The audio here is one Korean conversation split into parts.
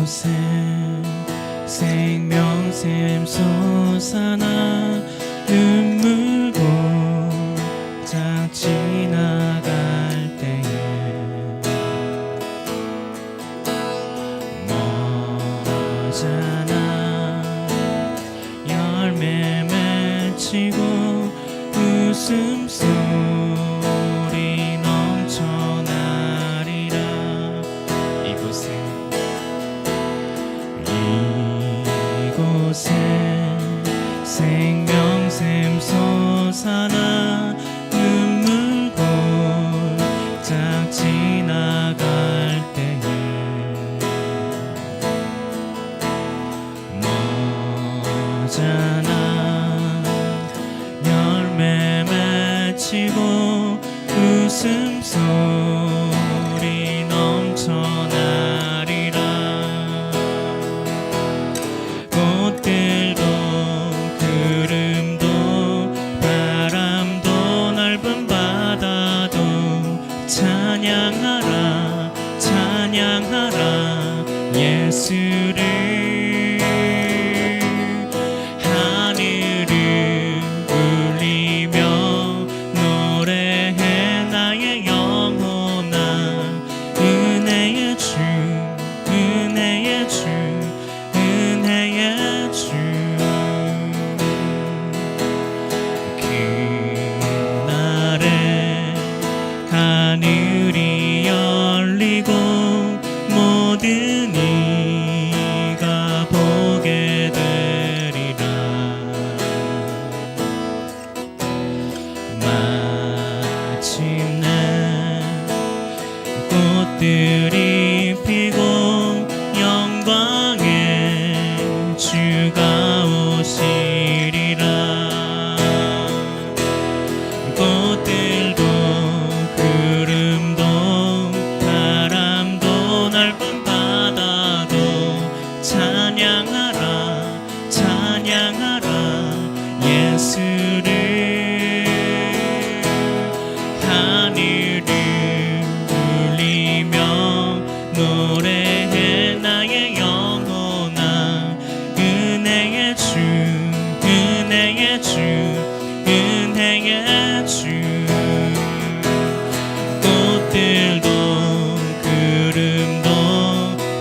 이곳에 생명샘 솟아나 눈물고 짝 지나갈 때에 머잖아 열매 맺히고 웃음소리 넘쳐나리라. 이곳에 생명샘 솟아나 눈물고 짝 지나갈 때에 머잖아 열매 맺히고 웃음소리 넘쳐나리라. 꽃들도 구름도 바람도 넓은 바다도 찬양하라 찬양하라 예수를. 하늘을 울리며 노래해 나의 영혼아. 은혜의 주 은혜의 주 은혜의 주. 그날에 하늘이 열리고 모든 이가 보게 되리라. 마침내 꽃들이 피고 영광의 주가 오시리라. 꽃들도 구름도 바람도 넓은 바다도 찬양하라 찬양하라 예수를. 하늘을 울리며 노래해 나의 영혼아. 은혜의 주 은혜의 주 은혜의 주. 꽃들도 구름도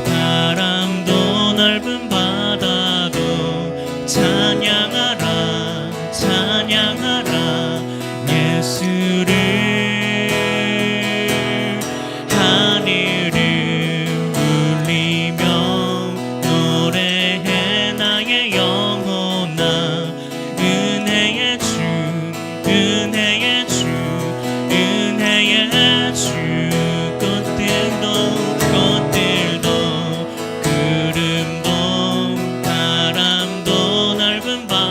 바람도 넓은 바다도 찬양하라 찬양하라 예수를. 하늘을 울리며 노래해 나의 영혼아. 은혜의 주 은혜의 주 은혜의 주. 꽃들도 구름도 바람도 넓은 바다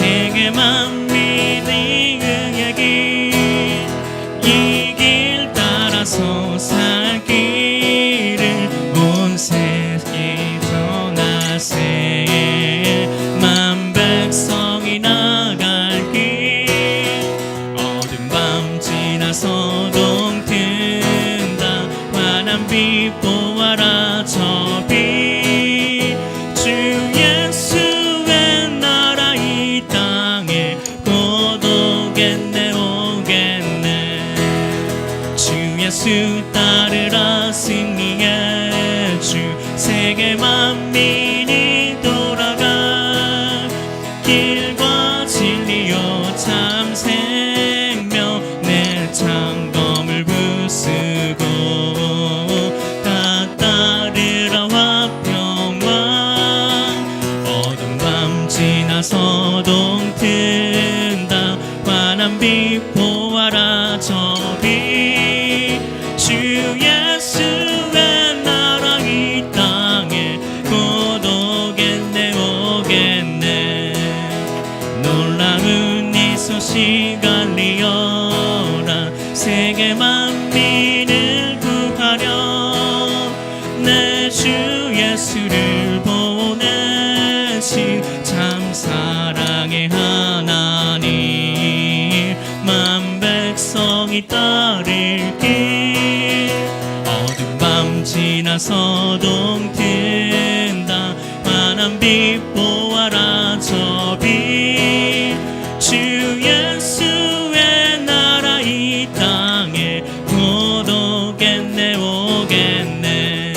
세계만 믿는 얘기 이 길 따라서 살 길을 온 세계 전하세 만 백성이 나갈 길 어두운 밤 지나서 동튼다 환한 빛 보아라 저 빛 주 예수의 나라 이 땅에 곧 오겠네 오겠네 주 예수 따르라 승리의 주 세계 만민이 돌아가 길과 진리요 참 생명 내 창검을 부수고 다 따르라 화평왕 어두운 밤 지나서 동튼다 환한 빛 보아라 저 빛 주 예수의 나라 이 땅에 곧 오겠네 오겠네 놀라운 이 소식 알리어라 세계 만민을 구하려 내 주 예수를 보내신 참 사랑의 하나님 만 백성이 따를 길 어두운 밤 지나서 동튼다 환한 빛 보아라 저 빛 주 예수의 나라 이 땅에 곧 오겠네 오겠네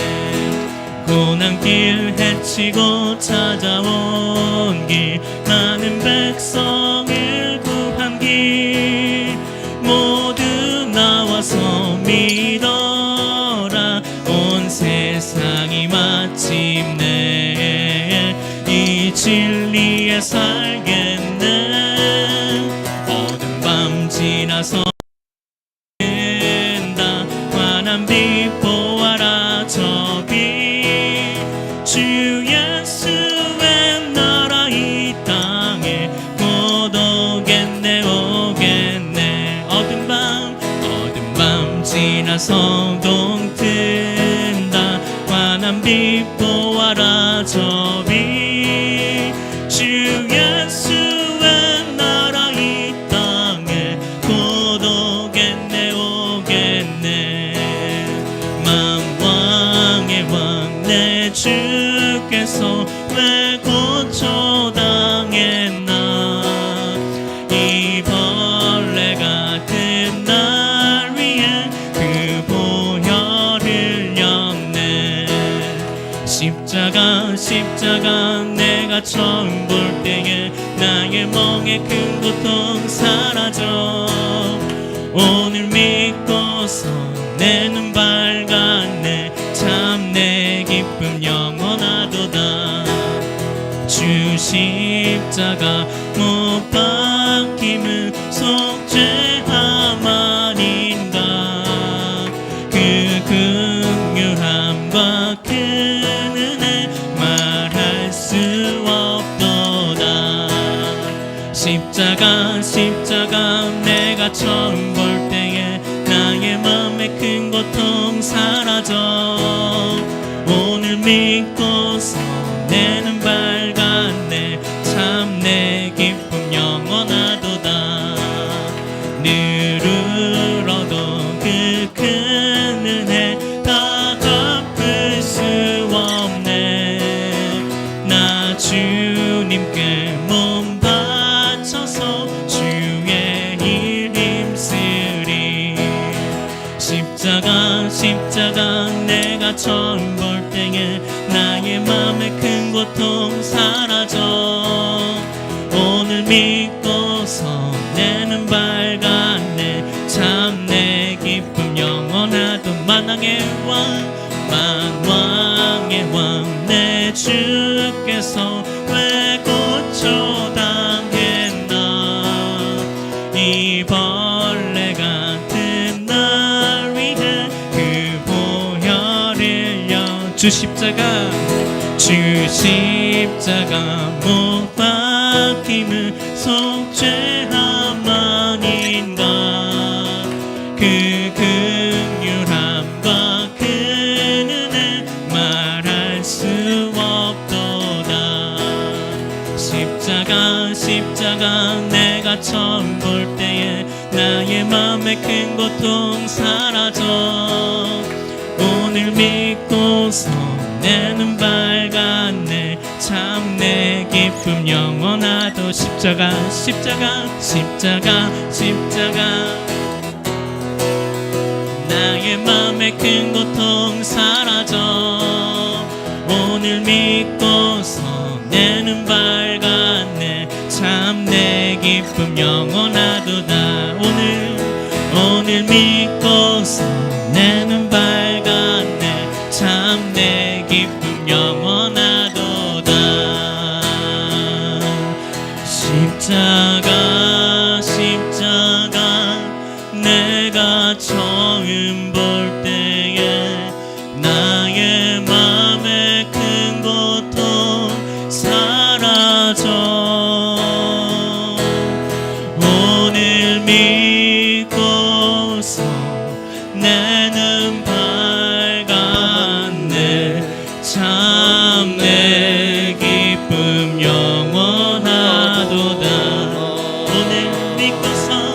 고난길 헤치고 찾아온 길 많은 백성을 구한 길 모두 나와서 믿어라 온 세상이 마침내 이 진리에 살겠네 어두운 밤 지나서 다 환한 빛 보아라 저 빛 주 예수의 나라 이 땅에 곧 오겠네 오겠네 어두운 밤 지나서 동튼다 환한 빛 보아라 저 빛 주 예수의 나라 이 땅에 곧 오겠네 오겠네 만왕의 왕 내 주께서 왜 고초당했나 이 벌레 같은 날 위해 그 보혈 흘렸네 십자가 내가 처음 볼 때에 나의 멍에 큰 고통 사라져 오늘 믿고서 내 눈 밝았네 참 내 기쁨 영원하도다 주 십자가 못 박힘은 속죄함 아닌가 그 긍휼함과 큰 은혜 말할 수 없도다 십자가 내가 처음 볼 때에 나의 맘에 큰 고통 사라져 오늘 믿고서 내 눈 밝았네 참 내 기쁨 영원하도다 늘 울어도 그 큰 은혜 다 갚을 수 없네 나 주님께 몸 바쳐서 주의 일 힘쓰리 십자가 내가 처음 볼 때에 나의 맘에 큰 고통 사라져 오늘 믿고서 내 눈 밝았네 참 내 기쁨 영원하도 만왕의 왕 내 주께서 왜 고초당했나 이 벌레 같은 날 위해 그 보혈 흘려 주 십자가 못 박힘을 속죄함 아닌가. 그 긍휼함과 그 은혜 말할 수 없도다. 십자가 내가 처음 볼 때에 나의 맘에 큰 고통 사라져. 오늘 믿고서 내 눈 밝았네. 참 내 기쁨 영원하도. 십자가 나의 맘에 큰 고통 사라져. 오늘 믿고서 내 눈 밝았네. 참 내 기쁨 영원하도다. 오늘 믿고서 내 눈 밝았네. 참 내 기쁨 영원하도다. 십자가 내가 처음 볼 때에 나의 맘에 큰 고통 사라져. 오늘 믿고서 내 눈 밝았네. 참 내 기쁨 영원하도다. 오늘 믿고서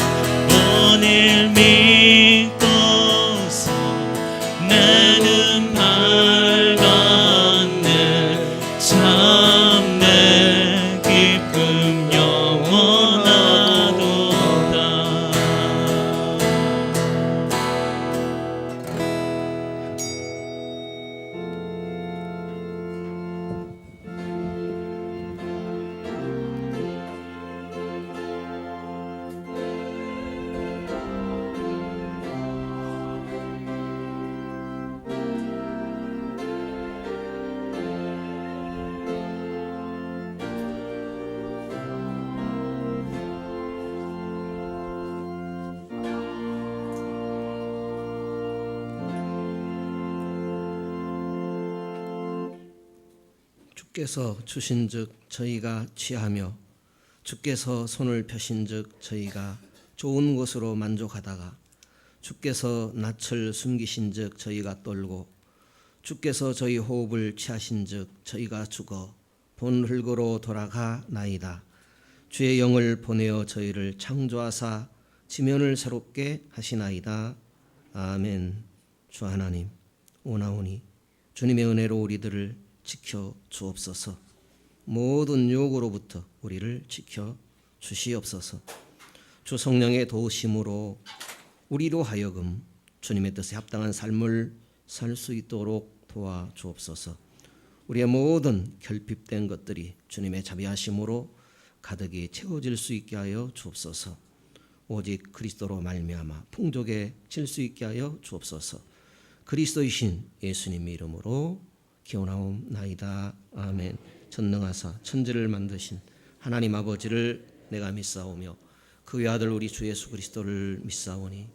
내 눈 밝았네. 참 내 기쁨 영원하도다. 주께서 주신즉 저희가 취하며 주께서 손을 펴신즉 저희가 좋은 것으로 만족하다가 주께서 낯을 숨기신즉 저희가 떨고 주께서 저희 호흡을 취하신즉 저희가 죽어 본 흙으로 돌아가 나이다. 주의 영을 보내어 저희를 창조하사 지면을 새롭게 하시나이다. 아멘. 주 하나님 오나오니 주님의 은혜로 우리들을 지켜 주옵소서. 모든 유혹으로부터 우리를 지켜 주시옵소서. 주 성령의 도우심으로 우리로 하여금 주님의 뜻에 합당한 삶을 살 수 있도록 도와 주옵소서. 우리의 모든 결핍된 것들이 주님의 자비하심으로 가득히 채워질 수 있게 하여 주옵소서. 오직 그리스도로 말미암아 풍족해질 수 있게 하여 주옵소서. 그리스도이신 예수님의 이름으로 기원하옵나이다. 아멘. 전능하사 천지를 만드신 하나님 아버지를 내가 믿사오며 그 외아들 우리 주 예수 그리스도를 믿사오니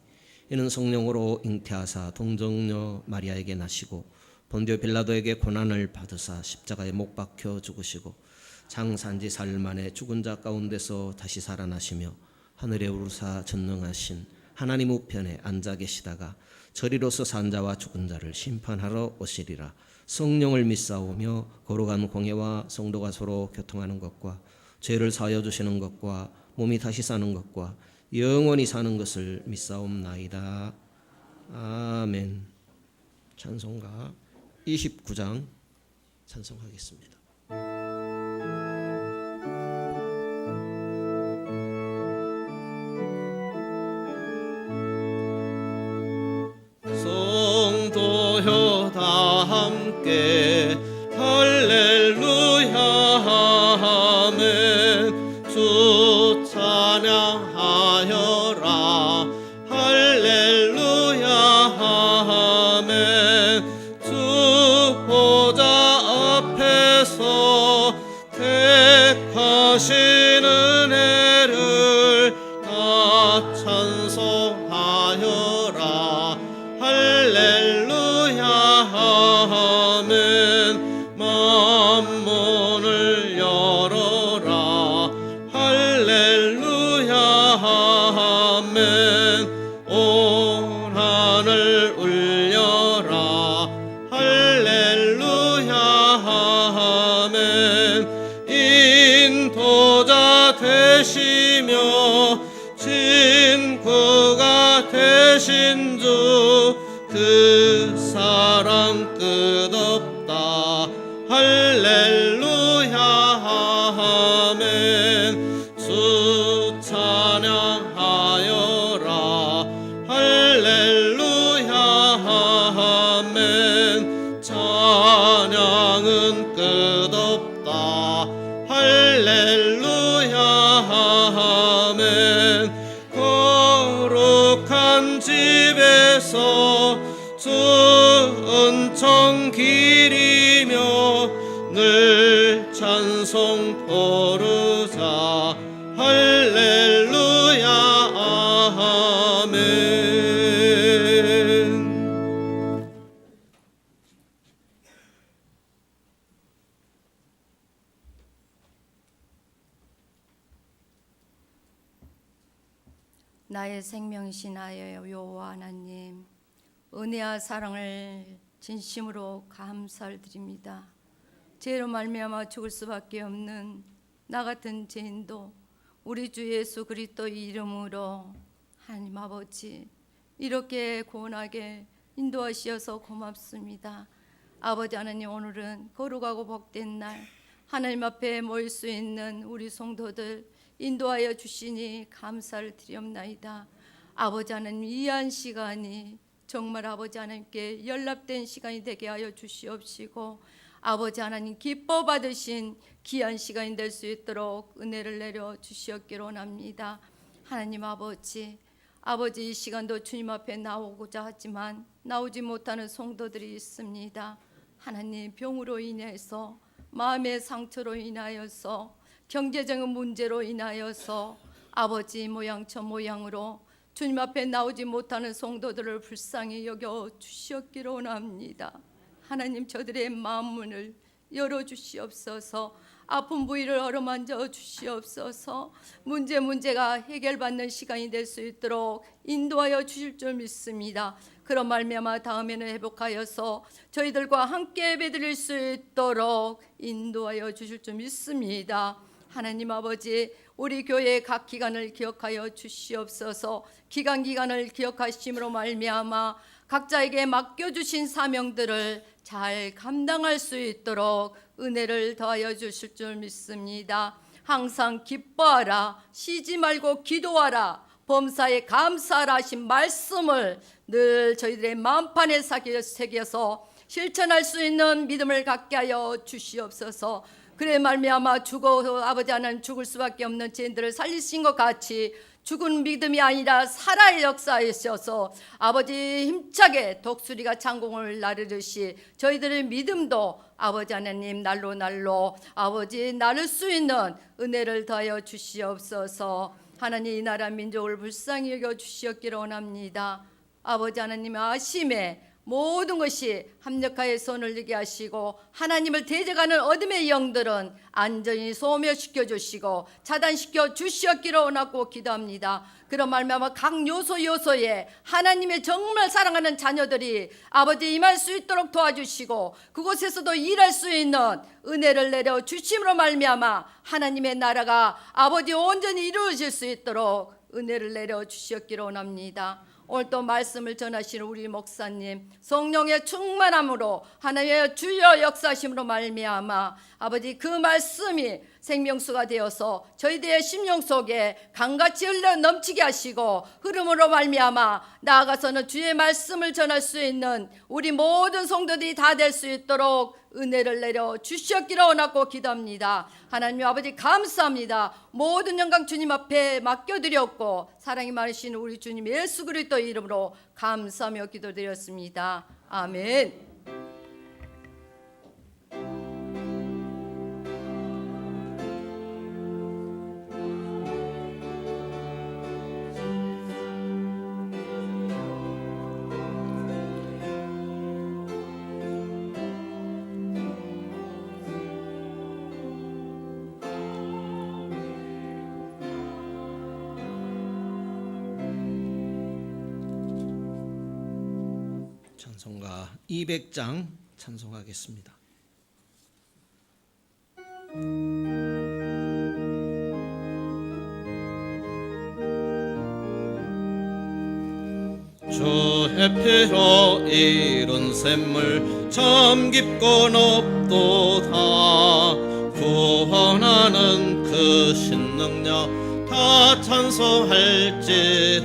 이는 성령으로 잉태하사 동정녀 마리아에게 나시고 본디오 빌라도에게 고난을 받으사 십자가에 못 박혀 죽으시고 장사한지 사흘 만에 죽은 자 가운데서 다시 살아나시며 하늘에 오르사 전능하신 하나님 우편에 앉아 계시다가 저리로서 산 자와 죽은 자를 심판하러 오시리라. 성령을 믿사오며 거룩한 공예와 성도가 서로 교통하는 것과 죄를 사하여 주시는 것과 몸이 다시 사는 것과 영원히 사는 것을 믿사옵나이다. 아멘. 찬송가 29장 찬송하겠습니다. 성도여 다 함께 할렐루야 아멘. 주 찬양하여라 할렐루야 아멘. 주 보좌 앞에서 택하신 은혜를 다 찬송하여라 할렐루야 아멘. 만문을 열어라 할렐루야 되시며 친구가 되신 주 그 사랑 끝없다. 할렐루야 아멘. 주 찬양하여라. 할렐루야 아멘. 찬양은 끝없다. 할렐루야 아멘. 거룩한 집에서 주 은총 기리며 늘 찬송 부르자. 할렐루야 아멘. 나의 생명이신 하여 여호와 하나님, 은혜와 사랑을 진심으로 감사를 드립니다. 죄로 말미암아 죽을 수밖에 없는 나 같은 죄인도 우리 주 예수 그리스도의 이름으로 하나님 아버지 이렇게 고운하게 인도하시어서 고맙습니다. 아버지 하나님, 오늘은 거룩하고 복된 날, 하나님 앞에 모일 수 있는 우리 성도들 인도하여 주시니 감사를 드리옵나이다. 아버지 하나님, 귀한 시간이 정말 아버지 하나님께 연락된 시간이 되게 하여 주시옵시고, 아버지 하나님 기뻐 받으신 귀한 시간이 될 수 있도록 은혜를 내려 주시옵기로 원합니다. 하나님 아버지, 이 시간도 주님 앞에 나오고자 하지만 나오지 못하는 성도들이 있습니다. 하나님, 병으로 인해서, 마음의 상처로 인하여서, 경제적인 문제로 인하여서 아버지 모양 저 모양으로 주님 앞에 나오지 못하는 성도들을 불쌍히 여겨 주시옵기로 원합니다. 하나님, 저들의 마음문을 열어주시옵소서. 아픈 부위를 어루만져 주시옵소서. 문제가 해결받는 시간이 될 수 있도록 인도하여 주실 줄 믿습니다. 그런 말미암아 다음에는 회복하여서 저희들과 함께 예배드릴 수 있도록 인도하여 주실 줄 믿습니다. 하나님 아버지, 우리 교회의 각 기관을 기억하여 주시옵소서. 기간을 기억하심으로 말미암아 각자에게 맡겨주신 사명들을 잘 감당할 수 있도록 은혜를 더하여 주실 줄 믿습니다. 항상 기뻐하라, 쉬지 말고 기도하라, 범사에 감사하라 하신 말씀을 늘 저희들의 마음판에 새겨서 실천할 수 있는 믿음을 갖게 하여 주시옵소서. 그래 말미암아 아버지 하나님 죽을 수밖에 없는 죄인들을 살리신 것 같이 죽은 믿음이 아니라 살아의 역사이셔서 아버지 힘차게 독수리가 창공을 나르듯이 저희들의 믿음도 아버지 하나님 날로 아버지 나를 수 있는 은혜를 더하여 주시옵소서. 하나님, 이 나라 민족을 불쌍히 여겨 주시옵기를 원합니다. 아버지 하나님의 아심에 모든 것이 합력하여 손을 들게 하시고 하나님을 대적하는 어둠의 영들은 안전히 소멸시켜 주시고 차단시켜 주시옵기를 원하고 기도합니다. 그런 말미암아 각 요소에 하나님의 정말 사랑하는 자녀들이 아버지 임할 수 있도록 도와주시고 그곳에서도 일할 수 있는 은혜를 내려 주심으로 말미암아 하나님의 나라가 아버지 온전히 이루어질 수 있도록 은혜를 내려 주시옵기를 원합니다. 오늘 또 말씀을 전하시는 우리 목사님 성령의 충만함으로 하나님의 주여 역사심으로 말미암아 아버지 그 말씀이 생명수가 되어서 저희들의 심령 속에 강같이 흘러 넘치게 하시고 흐름으로 말미암아 나아가서는 주의 말씀을 전할 수 있는 우리 모든 성도들이 다 될 수 있도록 은혜를 내려 주시옵기를 원하고 기도합니다. 하나님 아버지 감사합니다. 모든 영광 주님 앞에 맡겨드렸고 사랑이 많으신 우리 주님 예수 그리스도 이름으로 감사하며 기도드렸습니다. 아멘. 찬송가 200장 찬송하겠습니다. 주의 피로 이룬 샘물 참 깊고 높도다. 구원하는 그 신능력 다 찬송할지라.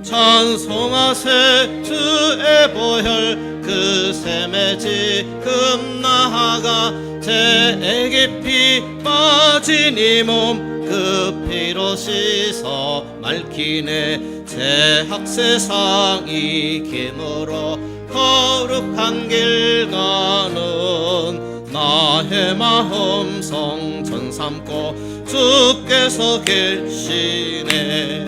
찬송하세 주의 보혈 그 샘에 지금 나아가 제 깊이 빠진 이 몸 그 피로 씻어 맑히네. 죄악 세상이 기므로 거룩한 길 가는 나의 마음 성전 삼고 주께서 계시네.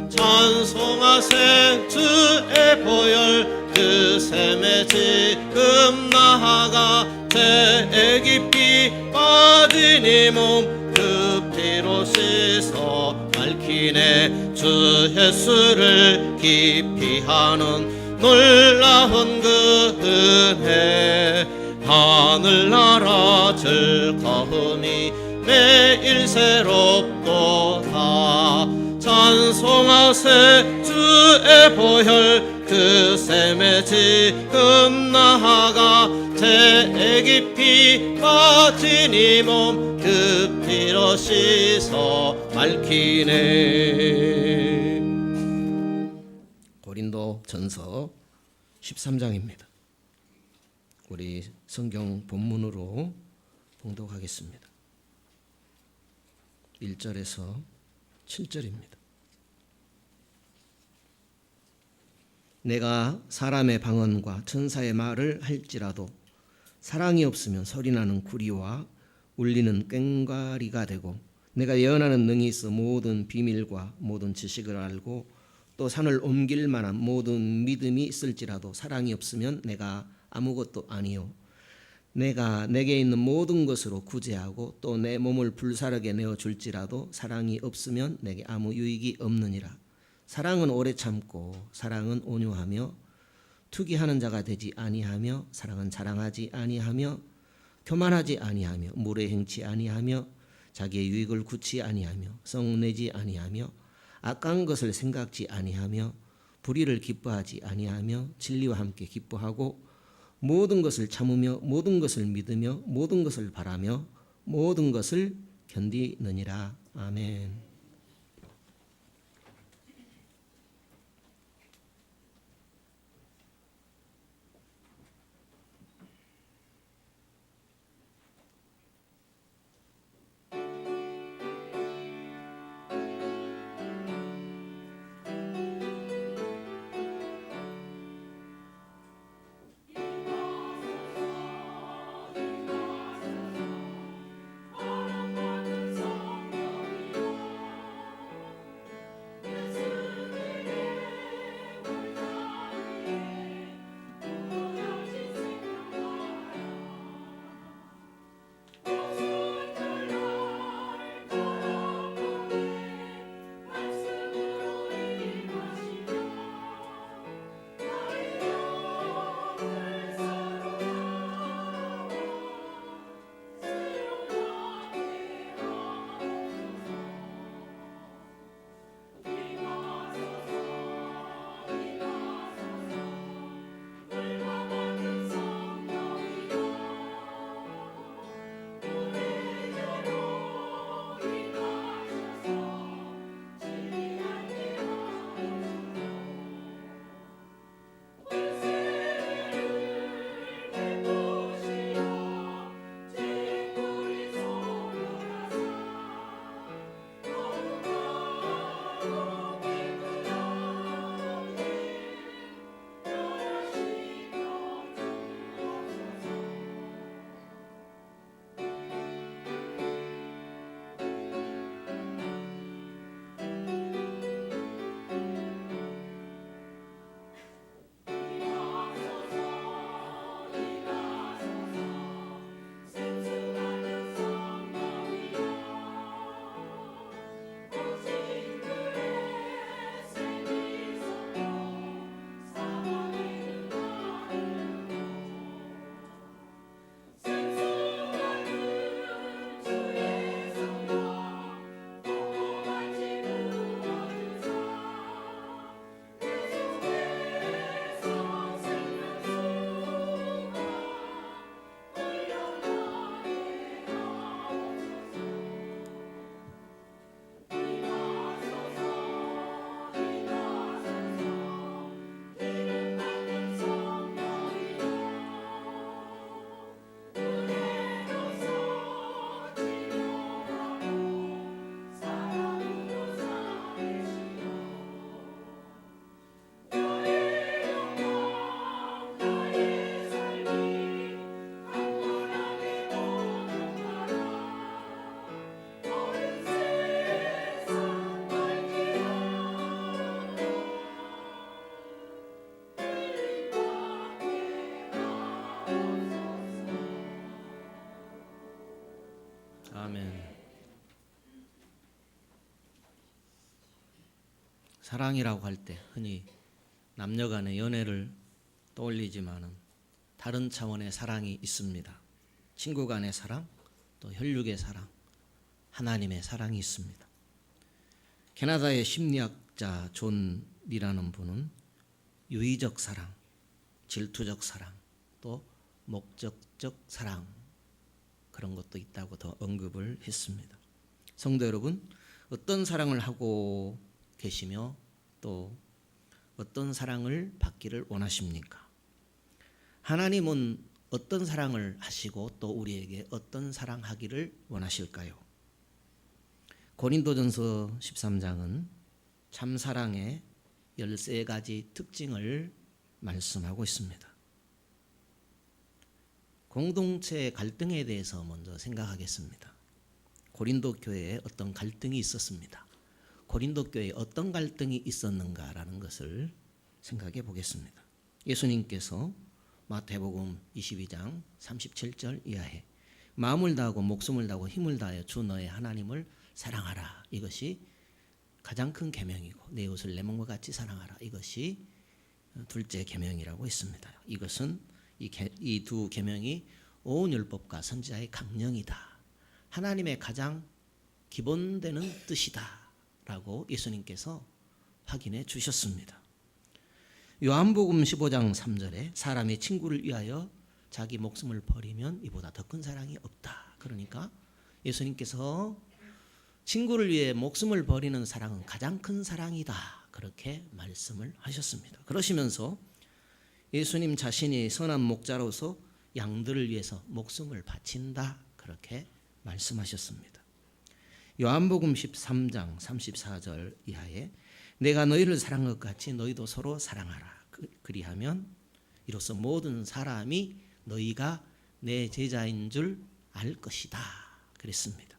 찬송하세 주의 보혈 그 샘에 지금 나아가 죄 깊이 빠진 이 몸 그 피로 씻어 맑히네. 주 예수를 깊이 하는 놀라운 그 은혜 하늘나라 즐거움이 매일 새롭도다. 찬송하세 주의 보혈 그 샘에 지금 나아가 죄 깊이 빠진 이 몸 그 피로 씻어 맑히네. 고린도 전서 13장입니다. 우리 성경 본문으로 봉독하겠습니다. 1절에서 7절입니다. 내가 사람의 방언과 천사의 말을 할지라도 사랑이 없으면 소리나는 구리와 울리는 꽹과리가 되고, 내가 예언하는 능이 있어 모든 비밀과 모든 지식을 알고 또 산을 옮길 만한 모든 믿음이 있을지라도 사랑이 없으면 내가 아무것도 아니요. 내가 내게 있는 모든 것으로 구제하고 또 내 몸을 불사르게 내어줄지라도 사랑이 없으면 내게 아무 유익이 없느니라. 사랑은 오래 참고 사랑은 온유하며 투기하는 자가 되지 아니하며 사랑은 자랑하지 아니하며 교만하지 아니하며 물에 행치 아니하며 자기의 유익을 굳지 아니하며 성내지 아니하며 악한 것을 생각지 아니하며 불의를 기뻐하지 아니하며 진리와 함께 기뻐하고 모든 것을 참으며 모든 것을 믿으며 모든 것을 바라며 모든 것을 견디느니라. 아멘. 사랑이라고 할 때 흔히 남녀 간의 연애를 떠올리지만은 다른 차원의 사랑이 있습니다. 친구 간의 사랑, 또 혈육의 사랑, 하나님의 사랑이 있습니다. 캐나다의 심리학자 존이라는 분은 유의적 사랑, 질투적 사랑, 또 목적적 사랑, 그런 것도 있다고 더 언급을 했습니다. 성도 여러분, 어떤 사랑을 하고 계시며 또 어떤 사랑을 받기를 원하십니까? 하나님은 어떤 사랑을 하시고 또 우리에게 어떤 사랑하기를 원하실까요? 고린도전서 13장은 참사랑의 13가지 특징을 말씀하고 있습니다. 공동체 갈등에 대해서 먼저 생각하겠습니다. 고린도 교회에 어떤 갈등이 있었습니다. 고린도 교회에 어떤 갈등이 있었는가라는 것을 생각해 보겠습니다. 예수님께서 마태복음 22장 37절 이하에 마음을 다하고 목숨을 다하고 힘을 다하여 주 너의 하나님을 사랑하라. 이것이 가장 큰 계명이고 내 이웃을 내 몸과 같이 사랑하라. 이것이 둘째 계명이라고 했습니다. 이것은 이 두 계명이 온 율법과 선지자의 강령이다. 하나님의 가장 기본되는 뜻이다. 라고 예수님께서 확인해 주셨습니다. 요한복음 15장 3절에 사람이 친구를 위하여 자기 목숨을 버리면 이보다 더 큰 사랑이 없다. 그러니까 예수님께서 친구를 위해 목숨을 버리는 사랑은 가장 큰 사랑이다. 그렇게 말씀을 하셨습니다. 그러시면서 예수님 자신이 선한 목자로서 양들을 위해서 목숨을 바친다. 그렇게 말씀하셨습니다. 요한복음 13장 34절 이하에 내가 너희를 사랑한 것 같이 너희도 서로 사랑하라. 그리하면 이로써 모든 사람이 너희가 내 제자인 줄 알 것이다. 그랬습니다.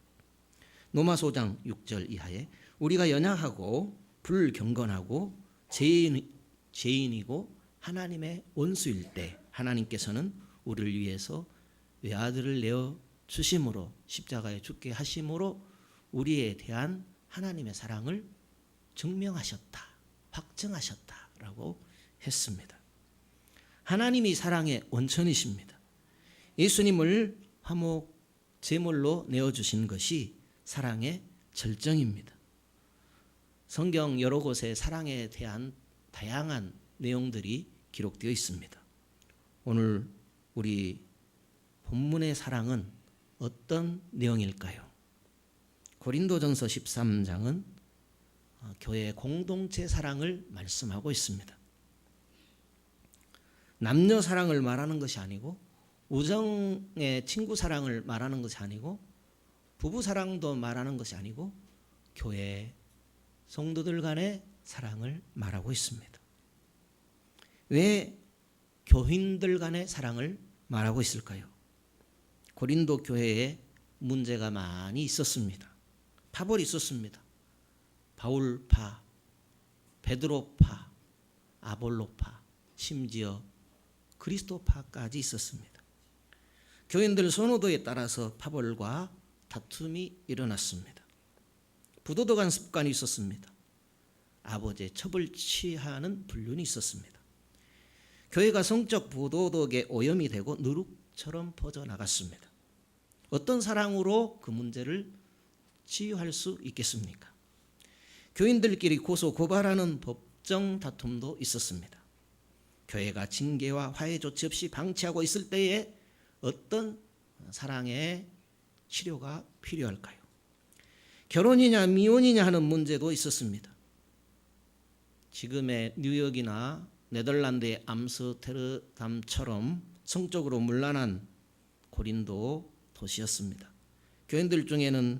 로마서 6절 이하에 우리가 연약하고 불경건하고 죄인이고 하나님의 원수일 때 하나님께서는 우리를 위해서 외아들을 내어 주심으로 십자가에 죽게 하심으로 우리에 대한 하나님의 사랑을 증명하셨다. 확증하셨다라고 했습니다. 하나님이 사랑의 원천이십니다. 예수님을 화목 제물로 내어주신 것이 사랑의 절정입니다. 성경 여러 곳에 사랑에 대한 다양한 내용들이 기록되어 있습니다. 오늘 우리 본문의 사랑은 어떤 내용일까요? 고린도전서 13장은 교회의 공동체 사랑을 말씀하고 있습니다. 남녀 사랑을 말하는 것이 아니고 우정의 친구 사랑을 말하는 것이 아니고 부부 사랑도 말하는 것이 아니고 교회 성도들 간의 사랑을 말하고 있습니다. 왜 교인들 간의 사랑을 말하고 있을까요? 고린도 교회에 문제가 많이 있었습니다. 파벌이 있었습니다. 바울파, 베드로파, 아볼로파, 심지어 그리스도파까지 있었습니다. 교인들 선호도에 따라서 파벌과 다툼이 일어났습니다. 부도덕한 습관이 있었습니다. 아버지의 첩을 취하는 불륜이 있었습니다. 교회가 성적 부도덕에 오염이 되고 누룩처럼 퍼져나갔습니다. 어떤 사랑으로 그 문제를 치유할 수 있겠습니까? 교인들끼리 고소 고발하는 법정 다툼도 있었습니다. 교회가 징계와 화해 조치 없이 방치하고 있을 때에 어떤 사랑의 치료가 필요할까요? 결혼이냐 미혼이냐 하는 문제도 있었습니다. 지금의 뉴욕이나 네덜란드의 암스테르담처럼 성적으로 문란한 고린도 도시였습니다. 교인들 중에는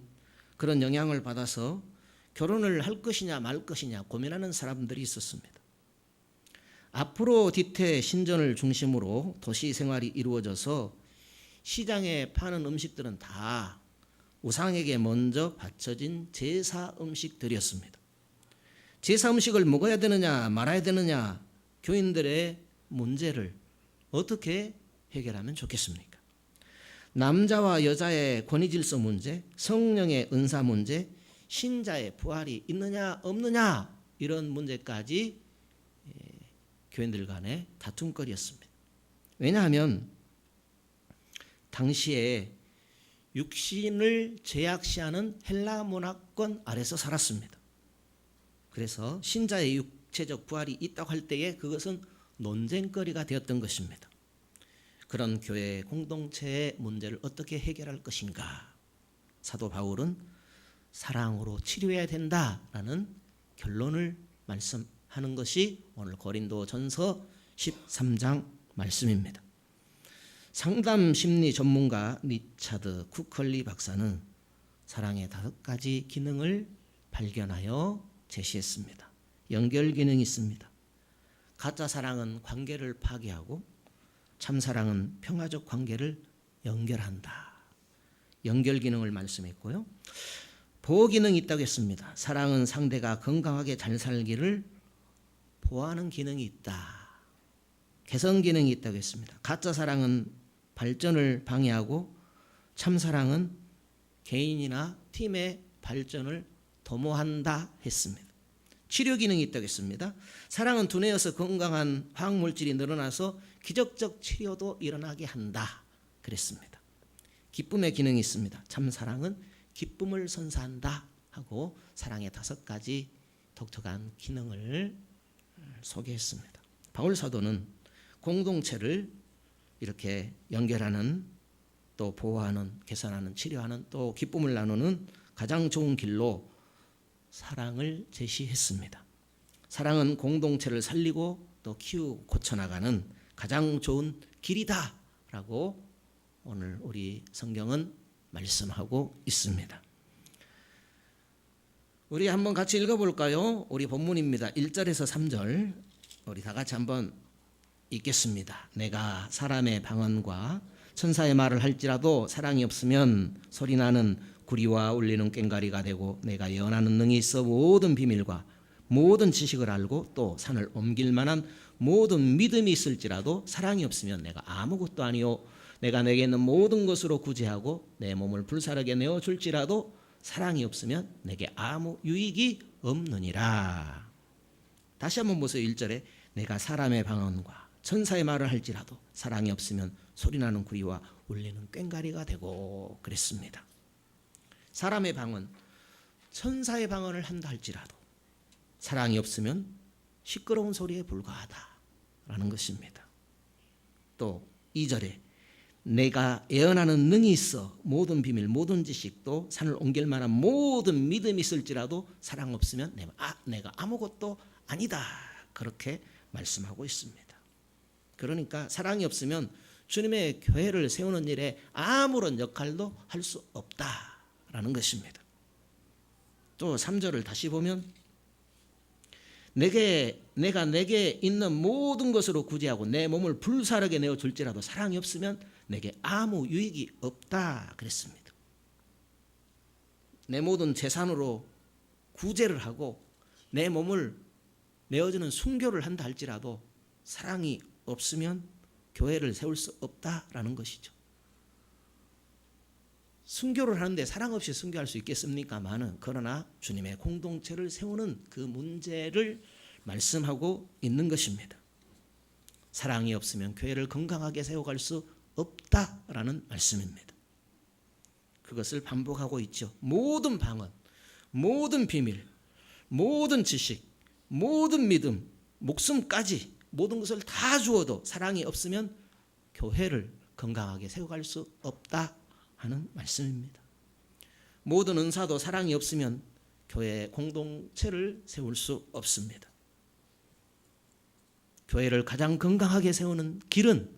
그런 영향을 받아서 결혼을 할 것이냐 말 것이냐 고민하는 사람들이 있었습니다. 아프로디테 신전을 중심으로 도시 생활이 이루어져서 시장에 파는 음식들은 다 우상에게 먼저 바쳐진 제사 음식들이었습니다. 제사 음식을 먹어야 되느냐 말아야 되느냐 교인들의 문제를 어떻게 해결하면 좋겠습니까? 남자와 여자의 권위질서 문제, 성령의 은사 문제, 신자의 부활이 있느냐 없느냐 이런 문제까지 교인들 간의 다툼거리였습니다. 왜냐하면 당시에 육신을 제약시하는 헬라 문화권 아래서 살았습니다. 그래서 신자의 육체적 부활이 있다고 할 때에 그것은 논쟁거리가 되었던 것입니다. 그런 교회 공동체의 문제를 어떻게 해결할 것인가? 사도 바울은 사랑으로 치료해야 된다라는 결론을 말씀하는 것이 오늘 고린도전서 13장 말씀입니다. 상담 심리 전문가 리차드 쿠컬리 박사는 사랑의 5가지 기능을 발견하여 제시했습니다. 연결 기능이 있습니다. 가짜 사랑은 관계를 파괴하고 참 사랑은 평화적 관계를 연결한다. 연결 기능을 말씀했고요. 보호 기능이 있다고 했습니다. 사랑은 상대가 건강하게 잘 살기를 보호하는 기능이 있다. 개선 기능이 있다고 했습니다. 가짜 사랑은 발전을 방해하고 참 사랑은 개인이나 팀의 발전을 도모한다 했습니다. 치료 기능이 있다고 했습니다. 사랑은 두뇌에서 건강한 화학물질이 늘어나서 기적적 치료도 일어나게 한다 그랬습니다. 기쁨의 기능이 있습니다. 참 사랑은 기쁨을 선사한다 하고 사랑의 5가지 독특한 기능을 소개했습니다. 바울 사도는 공동체를 이렇게 연결하는, 또 보호하는, 개선하는, 치료하는, 또 기쁨을 나누는 가장 좋은 길로 사랑을 제시했습니다. 사랑은 공동체를 살리고 또 키우고 고쳐나가는 가장 좋은 길이다라고 오늘 우리 성경은 말씀하고 있습니다. 우리 한번 같이 읽어볼까요? 우리 본문입니다. 1절에서 3절 우리 다 같이 한번 읽겠습니다. 내가 사람의 방언과 천사의 말을 할지라도 사랑이 없으면 소리나는 구리와 울리는 꽹과리가 되고 내가 예언하는 능이 있어 모든 비밀과 모든 지식을 알고 또 산을 옮길 만한 모든 믿음이 있을지라도 사랑이 없으면 내가 아무것도 아니요 내가 내게 있는 모든 것으로 구제하고 내 몸을 불사르게 내어줄지라도 사랑이 없으면 내게 아무 유익이 없느니라. 다시 한번 보세요. 1절에 내가 사람의 방언과 천사의 말을 할지라도 사랑이 없으면 소리나는 구리와 울리는 꽹과리가 되고 그랬습니다. 사람의 방언, 천사의 방언을 한다 할지라도 사랑이 없으면 시끄러운 소리에 불과하다라는 것입니다. 또 2절에 내가 예언하는 능이 있어 모든 비밀 모든 지식도 산을 옮길 만한 모든 믿음이 있을지라도 사랑 없으면 내가 아무것도 아니다 그렇게 말씀하고 있습니다. 그러니까 사랑이 없으면 주님의 교회를 세우는 일에 아무런 역할도 할 수 없다라는 것입니다. 또 3절을 다시 보면 내가 내게 있는 모든 것으로 구제하고 내 몸을 불사르게 내어줄지라도 사랑이 없으면 내게 아무 유익이 없다 그랬습니다. 내 모든 재산으로 구제를 하고 내 몸을 내어주는 순교를 한다 할지라도 사랑이 없으면 교회를 세울 수 없다라는 것이죠. 순교를 하는데 사랑 없이 순교할 수 있겠습니까마는 그러나 주님의 공동체를 세우는 그 문제를 말씀하고 있는 것입니다. 사랑이 없으면 교회를 건강하게 세워갈 수 없다라는 말씀입니다. 그것을 반복하고 있죠. 모든 방언, 모든 비밀, 모든 지식, 모든 믿음, 목숨까지 모든 것을 다 주어도 사랑이 없으면 교회를 건강하게 세워갈 수 없다 하는 말씀입니다. 모든 은사도 사랑이 없으면 교회 공동체를 세울 수 없습니다. 교회를 가장 건강하게 세우는 길은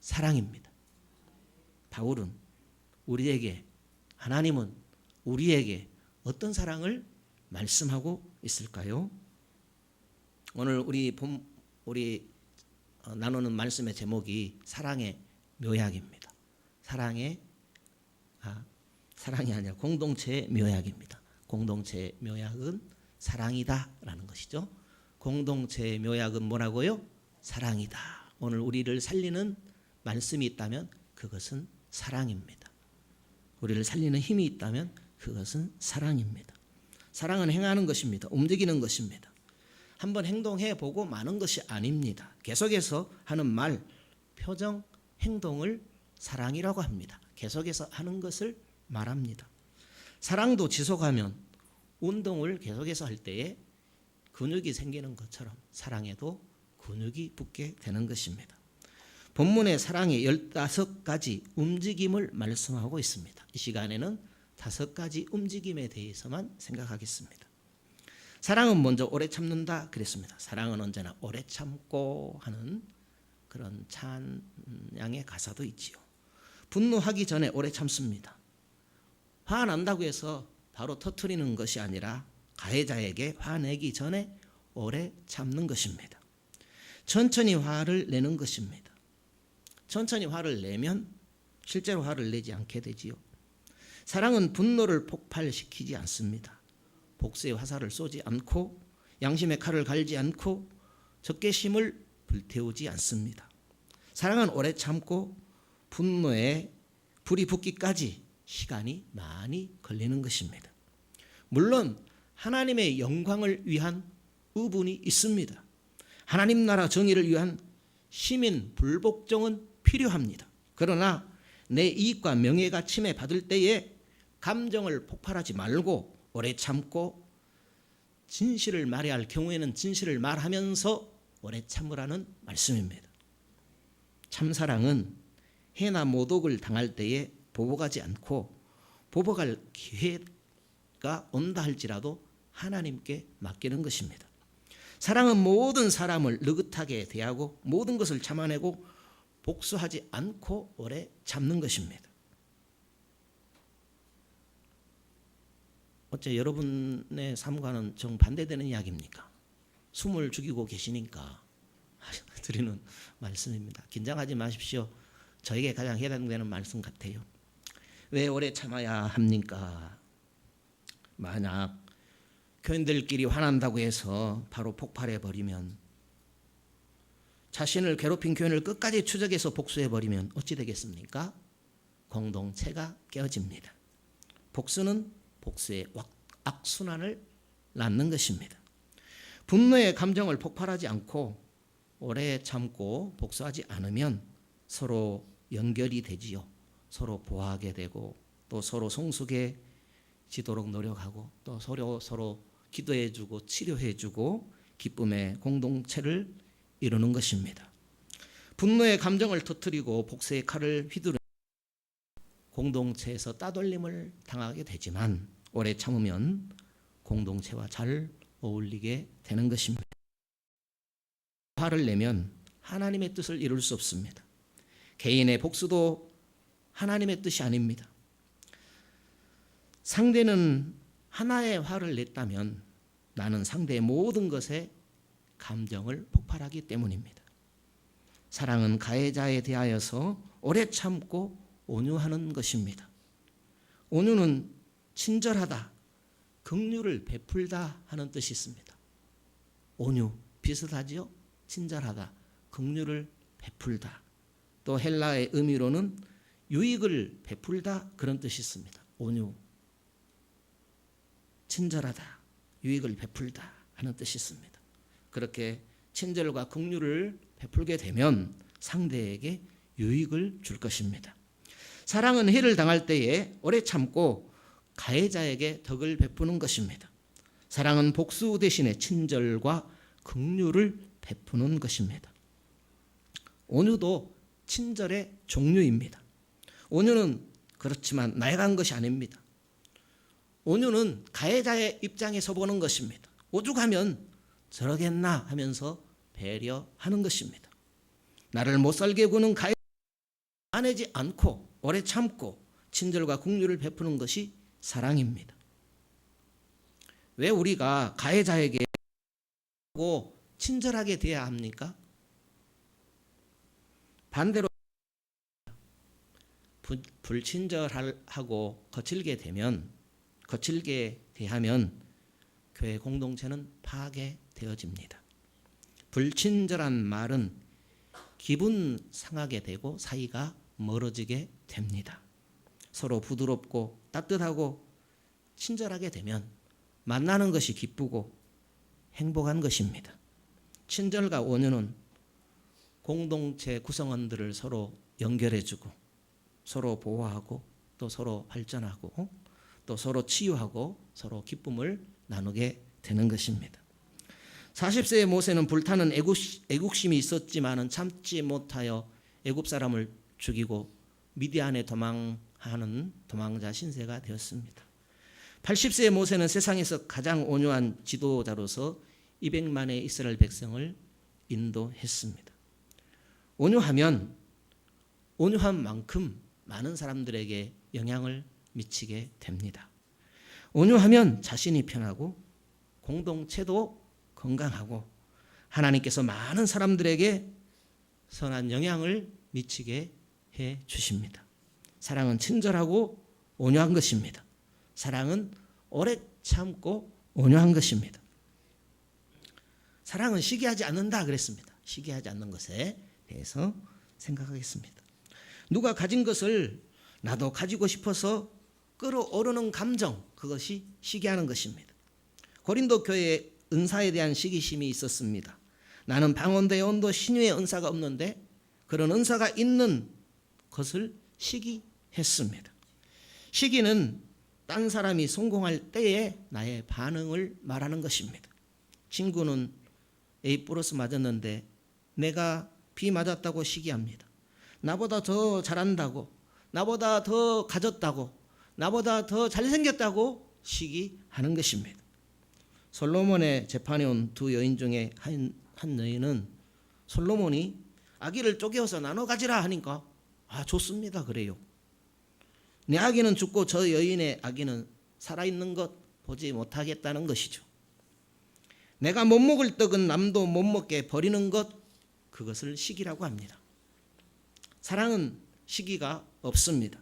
사랑입니다. 바울은 우리에게, 하나님은 우리에게 어떤 사랑을 말씀하고 있을까요? 오늘 우리 나누는 말씀의 제목이 사랑의 묘약입니다. 사랑이 아니라 공동체의 묘약입니다. 공동체의 묘약은 사랑이다라는 것이죠. 공동체의 묘약은 뭐라고요? 사랑이다. 오늘 우리를 살리는 말씀이 있다면 그것은 사랑입니다. 우리를 살리는 힘이 있다면 그것은 사랑입니다. 사랑은 행하는 것입니다. 움직이는 것입니다. 한번 행동해 보고 마는 것이 아닙니다. 계속해서 하는 말, 표정, 행동을 사랑이라고 합니다. 계속해서 하는 것을 말합니다. 사랑도 지속하면 운동을 계속해서 할 때에 근육이 생기는 것처럼 사랑에도 근육이 붙게 되는 것입니다. 본문의 사랑의 15가지 움직임을 말씀하고 있습니다. 이 시간에는 5가지 움직임에 대해서만 생각하겠습니다. 사랑은 먼저 오래 참는다 그랬습니다. 사랑은 언제나 오래 참고 하는 그런 찬양의 가사도 있지요. 분노하기 전에 오래 참습니다. 화난다고 해서 바로 터뜨리는 것이 아니라 가해자에게 화내기 전에 오래 참는 것입니다. 천천히 화를 내는 것입니다. 천천히 화를 내면 실제로 화를 내지 않게 되지요. 사랑은 분노를 폭발시키지 않습니다. 복수의 화살을 쏘지 않고 양심의 칼을 갈지 않고 적개심을 불태우지 않습니다. 사랑은 오래 참고 분노에 불이 붙기까지 시간이 많이 걸리는 것입니다. 물론 하나님의 영광을 위한 의분이 있습니다. 하나님 나라 정의를 위한 시민 불복종은 필요합니다. 그러나 내 이익과 명예가 침해받을 때에 감정을 폭발하지 말고 오래 참고 진실을 말해야 할 경우에는 진실을 말하면서 오래 참으라는 말씀입니다. 참사랑은 해나 모독을 당할 때에 보복하지 않고 보복할 기회가 온다 할지라도 하나님께 맡기는 것입니다. 사랑은 모든 사람을 느긋하게 대하고 모든 것을 참아내고 복수하지 않고 오래 참는 것입니다. 어째 여러분의 삶과는 정반대되는 이야기입니까? 숨을 죽이고 계시니까 드리는 말씀입니다. 긴장하지 마십시오. 저에게 가장 해당되는 말씀 같아요. 왜 오래 참아야 합니까? 만약 교인들끼리 화난다고 해서 바로 폭발해버리면, 자신을 괴롭힌 교인을 끝까지 추적해서 복수해버리면 어찌 되겠습니까? 공동체가 깨어집니다. 복수는 복수의 악순환을 낳는 것입니다. 분노의 감정을 폭발하지 않고 오래 참고 복수하지 않으면 서로 연결이 되지요. 서로 보호하게 되고 또 서로 성숙해지도록 노력하고 또 서로 기도해주고 치료해주고 기쁨의 공동체를 이루는 것입니다. 분노의 감정을 터뜨리고 복수의 칼을 휘두르는 공동체에서 따돌림을 당하게 되지만 오래 참으면 공동체와 잘 어울리게 되는 것입니다. 화를 내면 하나님의 뜻을 이룰 수 없습니다. 개인의 복수도 하나님의 뜻이 아닙니다. 상대는 하나의 화를 냈다면 나는 상대의 모든 것에 감정을 폭발하기 때문입니다. 사랑은 가해자에 대하여서 오래 참고 온유하는 것입니다. 온유는 친절하다, 긍휼을 베풀다 하는 뜻이 있습니다. 온유 비슷하지요? 친절하다, 긍휼을 베풀다. 또 헬라의 의미로는 유익을 베풀다 그런 뜻이 있습니다. 온유, 친절하다, 유익을 베풀다 하는 뜻이 있습니다. 그렇게 친절과 긍휼을 베풀게 되면 상대에게 유익을 줄 것입니다. 사랑은 해를 당할 때에 오래 참고 가해자에게 덕을 베푸는 것입니다. 사랑은 복수 대신에 친절과 긍휼을 베푸는 것입니다. 온유도 친절의 종류입니다. 온유는 그렇지만 나에게 한 것이 아닙니다. 온유는 가해자의 입장에서 보는 것입니다. 오죽하면 저러겠나 하면서 배려하는 것입니다. 나를 못살게 구는 가해자를 화내지 않고 오래 참고 친절과 긍휼을 베푸는 것이 사랑입니다. 왜 우리가 가해자에게 친절하게 대해야 합니까? 반대로 불친절하고 거칠게 대하면 교회 공동체는 파괴되어집니다. 불친절한 말은 기분 상하게 되고 사이가 멀어지게 됩니다. 서로 부드럽고 따뜻하고 친절하게 되면 만나는 것이 기쁘고 행복한 것입니다. 친절과 온유는 공동체 구성원들을 서로 연결해주고 서로 보호하고 또 서로 발전하고 또 서로 치유하고 서로 기쁨을 나누게 되는 것입니다. 40세의 모세는 불타는 애국심이 있었지만은 참지 못하여 애굽 사람을 죽이고 미디안에 도망하는 도망자 신세가 되었습니다. 80세의 모세는 세상에서 가장 온유한 지도자로서 200만의 이스라엘 백성을 인도했습니다. 온유하면 온유한 만큼 많은 사람들에게 영향을 미치게 됩니다. 온유하면 자신이 편하고 공동체도 건강하고 하나님께서 많은 사람들에게 선한 영향을 미치게 해 주십니다. 사랑은 친절하고 온유한 것입니다. 사랑은 오래 참고 온유한 것입니다. 사랑은 시기하지 않는다 그랬습니다. 시기하지 않는 것에 대해서 생각하겠습니다. 누가 가진 것을 나도 가지고 싶어서 끌어오르는 감정, 그것이 시기하는 것입니다. 고린도 교회에 은사에 대한 시기심이 있었습니다. 나는 방언도 예언도 신유의 은사가 없는데 그런 은사가 있는 것을 시기했습니다. 시기는 딴 사람이 성공할 때에 나의 반응을 말하는 것입니다. 친구는 A 플러스 맞았는데 내가 B 맞았다고 시기합니다. 나보다 더 잘한다고, 나보다 더 가졌다고, 나보다 더 잘생겼다고 시기하는 것입니다. 솔로몬의 재판에 온 두 여인 중에 한 여인은 솔로몬이 아기를 쪼개어서 나눠 가지라 하니까 좋습니다 그래요. 내 아기는 죽고 저 여인의 아기는 살아있는 것 보지 못하겠다는 것이죠. 내가 못 먹을 떡은 남도 못 먹게 버리는 것, 그것을 시기라고 합니다. 사랑은 시기가 없습니다.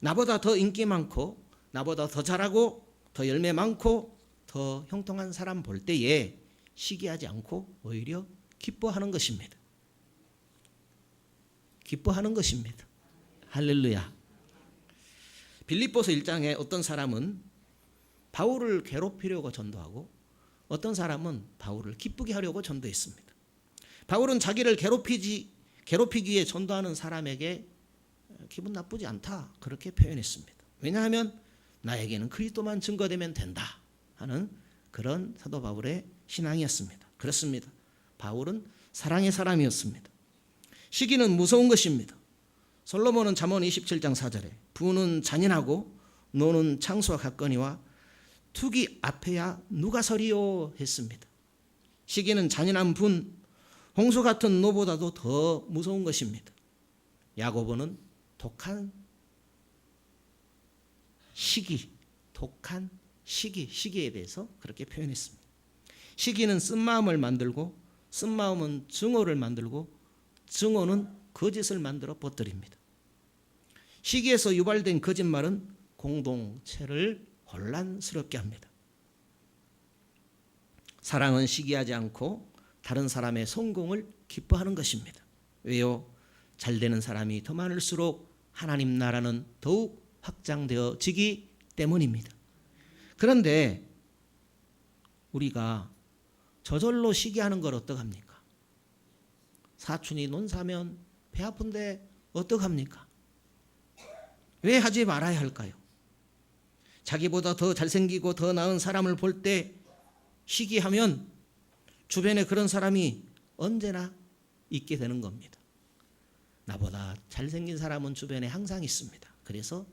나보다 더 인기 많고 나보다 더 잘하고 더 열매 많고 더 형통한 사람 볼 때에 시기하지 않고 오히려 기뻐하는 것입니다. 기뻐하는 것입니다. 할렐루야. 빌립보서 1장에 어떤 사람은 바울을 괴롭히려고 전도하고 어떤 사람은 바울을 기쁘게 하려고 전도했습니다. 바울은 자기를 괴롭히기 위해 전도하는 사람에게 기분 나쁘지 않다 그렇게 표현했습니다. 왜냐하면 나에게는 그리스도만 증거되면 된다 하는 그런 사도 바울의 신앙이었습니다. 그렇습니다. 바울은 사랑의 사람이었습니다. 시기는 무서운 것입니다. 솔로몬은 잠언 27장 4절에 부는 잔인하고 노는 창수와 같거니와 투기 앞에야 누가 서리요 했습니다. 시기는 잔인한 분, 홍수 같은 노보다도 더 무서운 것입니다. 야고보는 독한 시기에 대해서 그렇게 표현했습니다. 시기는 쓴마음을 만들고 쓴마음은 증오를 만들고 증오는 거짓을 만들어 퍼뜨립니다. 시기에서 유발된 거짓말은 공동체를 혼란스럽게 합니다. 사랑은 시기하지 않고 다른 사람의 성공을 기뻐하는 것입니다. 왜요? 잘 되는 사람이 더 많을수록 하나님 나라는 더욱 확장되어지기 때문입니다. 그런데 우리가 저절로 시기하는 걸 어떡합니까? 사촌이 논 사면 배 아픈데 어떡합니까? 왜 하지 말아야 할까요? 자기보다 더 잘생기고 더 나은 사람을 볼 때 시기하면 주변에 그런 사람이 언제나 있게 되는 겁니다. 나보다 잘생긴 사람은 주변에 항상 있습니다. 그래서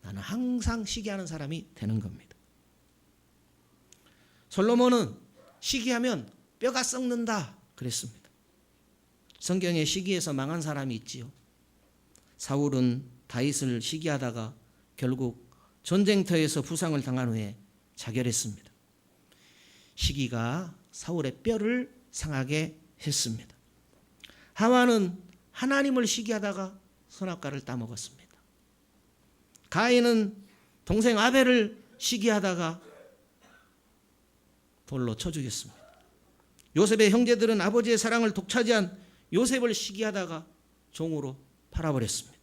나는 항상 시기하는 사람이 되는 겁니다. 솔로몬은 시기하면 뼈가 썩는다 그랬습니다. 성경에 시기에서 망한 사람이 있지요. 사울은 다윗을 시기하다가 결국 전쟁터에서 부상을 당한 후에 자결했습니다. 시기가 사울의 뼈를 상하게 했습니다. 하와는 하나님을 시기하다가 선악과를 따먹었습니다. 가인은 동생 아벨을 시기하다가 돌로 쳐 죽였습니다. 요셉의 형제들은 아버지의 사랑을 독차지한 요셉을 시기하다가 종으로 팔아버렸습니다.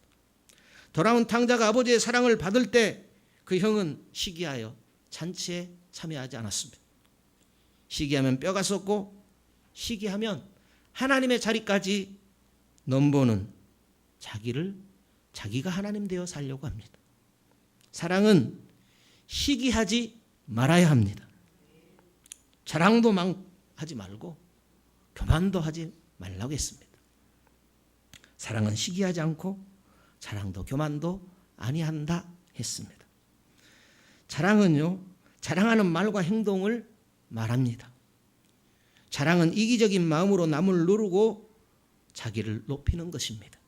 돌아온 탕자가 아버지의 사랑을 받을 때 그 형은 시기하여 잔치에 참여하지 않았습니다. 시기하면 뼈가 썩고 시기하면 하나님의 자리까지 넘보는 자기가 하나님 되어 살려고 합니다. 사랑은 시기하지 말아야 합니다. 자랑도 하지 말고 교만도 하지 말라고 했습니다. 사랑은 시기하지 않고 자랑도 교만도 아니한다 했습니다. 자랑은요, 자랑하는 말과 행동을 말합니다. 자랑은 이기적인 마음으로 남을 누르고 자기를 높이는 것입니다.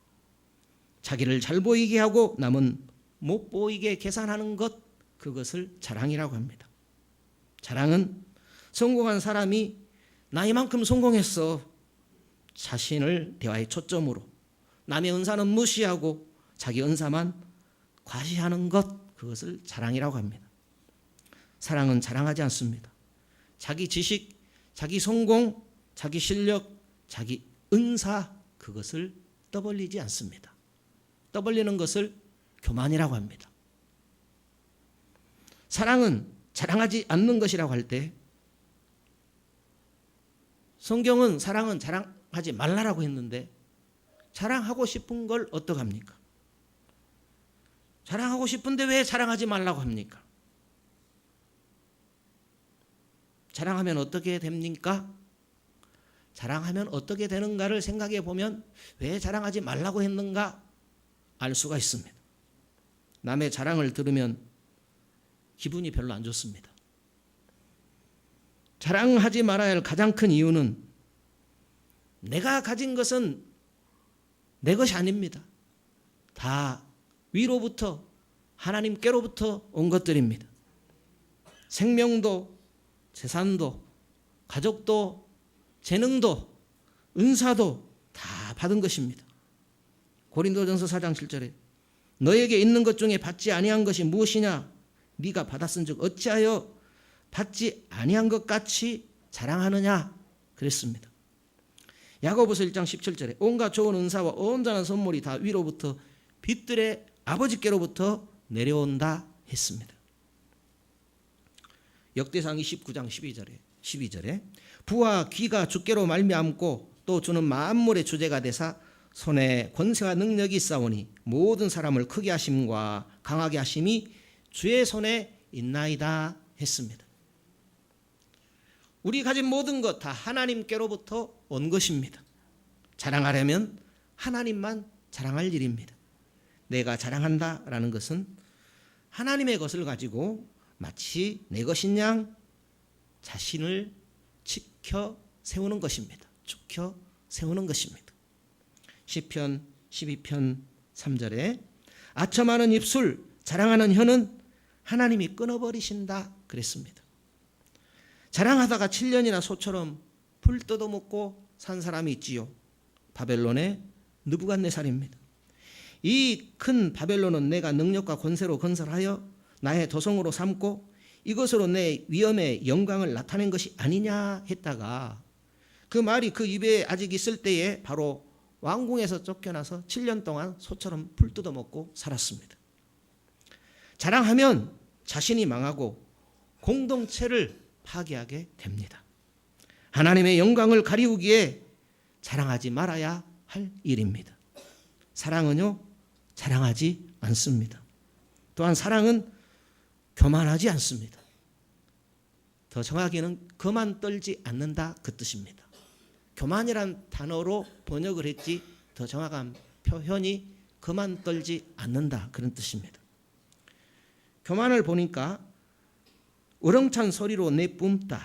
자기를 잘 보이게 하고 남은 못 보이게 계산하는 것, 그것을 자랑이라고 합니다. 자랑은 성공한 사람이 나 이만큼 성공했어, 자신을 대화의 초점으로 남의 은사는 무시하고 자기 은사만 과시하는 것, 그것을 자랑이라고 합니다. 사랑은 자랑하지 않습니다. 자기 지식, 자기 성공, 자기 실력, 자기 은사, 그것을 떠벌리지 않습니다. 떠벌리는 것을 교만이라고 합니다. 사랑은 자랑하지 않는 것이라고 할 때, 성경은 사랑은 자랑하지 말라라고 했는데 자랑하고 싶은 걸 어떡합니까? 자랑하고 싶은데 왜 자랑하지 말라고 합니까? 자랑하면 어떻게 됩니까? 자랑하면 어떻게 되는가를 생각해 보면 왜 자랑하지 말라고 했는가 알 수가 있습니다. 남의 자랑을 들으면 기분이 별로 안 좋습니다. 자랑하지 말아야 할 가장 큰 이유는 내가 가진 것은 내 것이 아닙니다. 다 위로부터 하나님께로부터 온 것들입니다. 생명도 재산도 가족도 재능도 은사도 다 받은 것입니다. 고린도전서 4장 7절에 너에게 있는 것 중에 받지 아니한 것이 무엇이냐? 네가 받았은즉 어찌하여 받지 아니한 것 같이 자랑하느냐? 그랬습니다. 야고보서 1장 17절에 온갖 좋은 은사와 온전한 선물이 다 위로부터 빛들의 아버지께로부터 내려온다 했습니다. 역대상 29장 12절에 부와 귀가 주께로 말미암고 또 주는 만물의 주제가 되사 손에 권세와 능력이 있사오니 모든 사람을 크게 하심과 강하게 하심이 주의 손에 있나이다 했습니다. 우리 가진 모든 것 다 하나님께로부터 온 것입니다. 자랑하려면 하나님만 자랑할 일입니다. 내가 자랑한다라는 것은 하나님의 것을 가지고 마치 내 것인 양 자신을 지켜 세우는 것입니다. 지켜 세우는 것입니다. 시편 12편 3절에 아첨하는 입술 자랑하는 혀는 하나님이 끊어버리신다 그랬습니다. 자랑하다가 7년이나 소처럼 풀 뜯어먹고 산 사람이 있지요. 바벨론의 느부갓네살입니다. 이 큰 바벨론은 내가 능력과 권세로 건설하여 나의 도성으로 삼고 이것으로 내 위엄의 영광을 나타낸 것이 아니냐 했다가 그 말이 그 입에 아직 있을 때에 바로 왕궁에서 쫓겨나서 7년 동안 소처럼 풀 뜯어먹고 살았습니다. 자랑하면 자신이 망하고 공동체를 파괴하게 됩니다. 하나님의 영광을 가리우기에 자랑하지 말아야 할 일입니다. 사랑은요, 자랑하지 않습니다. 또한 사랑은 교만하지 않습니다. 더 정확히는 거만 떨지 않는다 그 뜻입니다. 교만이란 단어로 번역을 했지 더 정확한 표현이 거만 떨지 않는다 그런 뜻입니다. 교만을 보니까 우렁찬 소리로 내뿜다,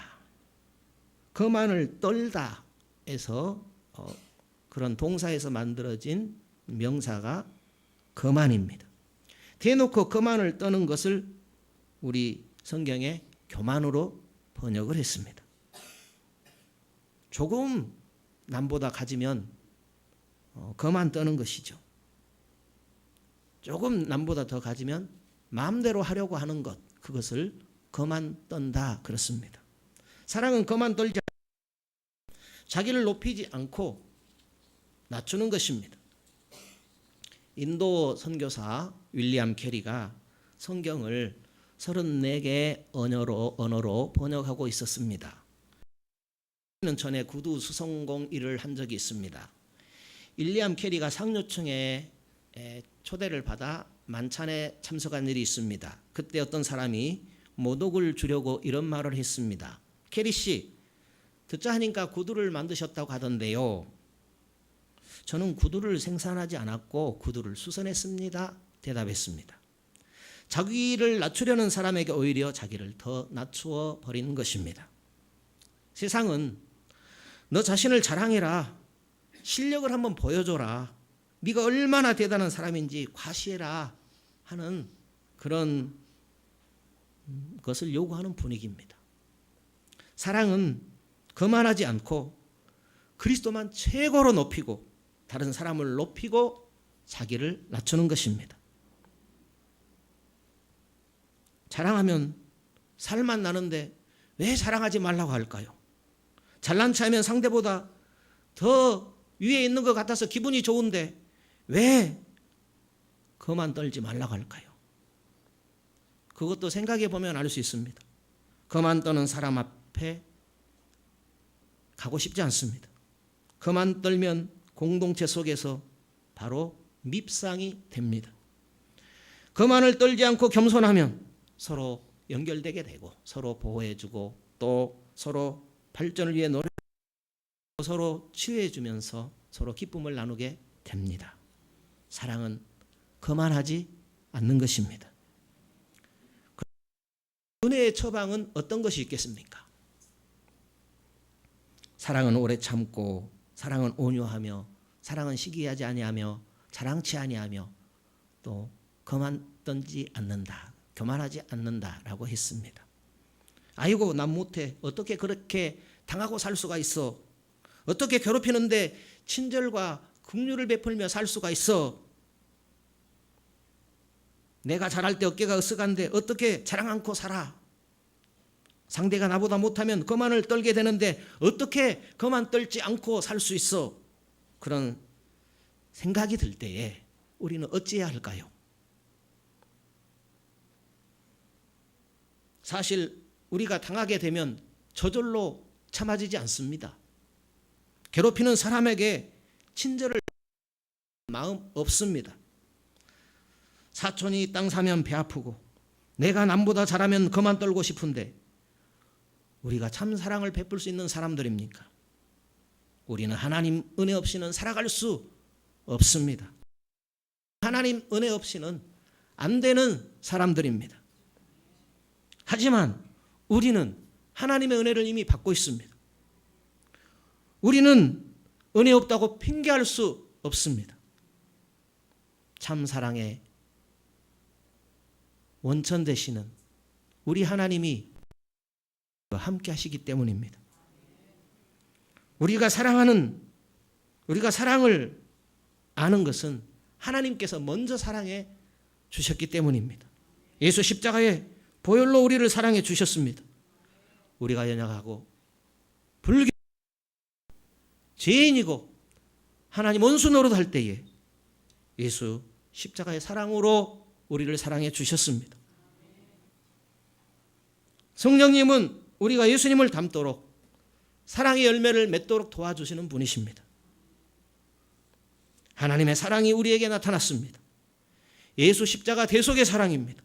거만을 떨다 에서 그런 동사에서 만들어진 명사가 거만입니다. 대놓고 거만을 떠는 것을 우리 성경에 교만으로 번역을 했습니다. 조금 남보다 가지면 거만 떠는 것이죠. 조금 남보다 더 가지면 마음대로 하려고 하는 것, 그것을 거만 떤다 그렇습니다. 사랑은 거만 떨지 않고 자기를 높이지 않고 낮추는 것입니다. 인도 선교사 윌리엄 캐리가 성경을 34개의 언어로 번역하고 있었습니다. 년 전에 구두 수성공 일을 한 적이 있습니다. 윌리엄 캐리가 상류층에 초대를 받아 만찬에 참석한 일이 있습니다. 그때 어떤 사람이 모독을 주려고 이런 말을 했습니다. 캐리 씨, 듣자 하니까 구두를 만드셨다고 하던데요. 저는 구두를 생산하지 않았고 구두를 수선했습니다. 대답했습니다. 자기를 낮추려는 사람에게 오히려 자기를 더 낮추어 버리는 것입니다. 세상은 너 자신을 자랑해라. 실력을 한번 보여줘라. 네가 얼마나 대단한 사람인지 과시해라 하는 그런 것을 요구하는 분위기입니다. 사랑은 거만하지 않고 그리스도만 최고로 높이고 다른 사람을 높이고 자기를 낮추는 것입니다. 자랑하면 살만 나는데 왜 자랑하지 말라고 할까요? 잘난 체하면 상대보다 더 위에 있는 것 같아서 기분이 좋은데 왜 그만 떨지 말라고 할까요? 그것도 생각해 보면 알 수 있습니다. 그만 떠는 사람 앞에 가고 싶지 않습니다. 그만 떨면 공동체 속에서 바로 밉상이 됩니다. 그만을 떨지 않고 겸손하면 서로 연결되게 되고 서로 보호해주고 또 서로 발전을 위해 노력하고 서로 치유해주면서 서로 기쁨을 나누게 됩니다. 사랑은 거만하지 않는 것입니다. 은혜의 처방은 어떤 것이 있겠습니까? 사랑은 오래 참고 사랑은 온유하며 사랑은 시기하지 아니하며 자랑치 아니하며 또 거만 떨지 않는다. 교만하지 않는다라고 했습니다. 아이고 난 못해. 어떻게 그렇게 당하고 살 수가 있어. 어떻게 괴롭히는데 친절과 긍휼을 베풀며 살 수가 있어. 내가 잘할 때 어깨가 으쓱한데 어떻게 자랑 않고 살아. 상대가 나보다 못하면 거만을 떨게 되는데 어떻게 거만 떨지 않고 살 수 있어. 그런 생각이 들 때에 우리는 어찌해야 할까요? 사실 우리가 당하게 되면 저절로 참아지지 않습니다. 괴롭히는 사람에게 친절을 마음 없습니다. 사촌이 땅 사면 배 아프고 내가 남보다 잘하면 그만 떨고 싶은데 우리가 참 사랑을 베풀 수 있는 사람들입니까? 우리는 하나님 은혜 없이는 살아갈 수 없습니다. 하나님 은혜 없이는 안 되는 사람들입니다. 하지만 우리는 하나님의 은혜를 이미 받고 있습니다. 우리는 은혜 없다고 핑계할 수 없습니다. 참 사랑의 원천 되시는 우리 하나님이 함께 하시기 때문입니다. 우리가 사랑을 아는 것은 하나님께서 먼저 사랑해 주셨기 때문입니다. 예수 십자가에 보혈로 우리를 사랑해 주셨습니다. 우리가 연약하고 불교 죄인이고 하나님 원수 노릇할 때에 예수 십자가의 사랑으로 우리를 사랑해 주셨습니다. 성령님은 우리가 예수님을 닮도록 사랑의 열매를 맺도록 도와주시는 분이십니다. 하나님의 사랑이 우리에게 나타났습니다. 예수 십자가 대속의 사랑입니다.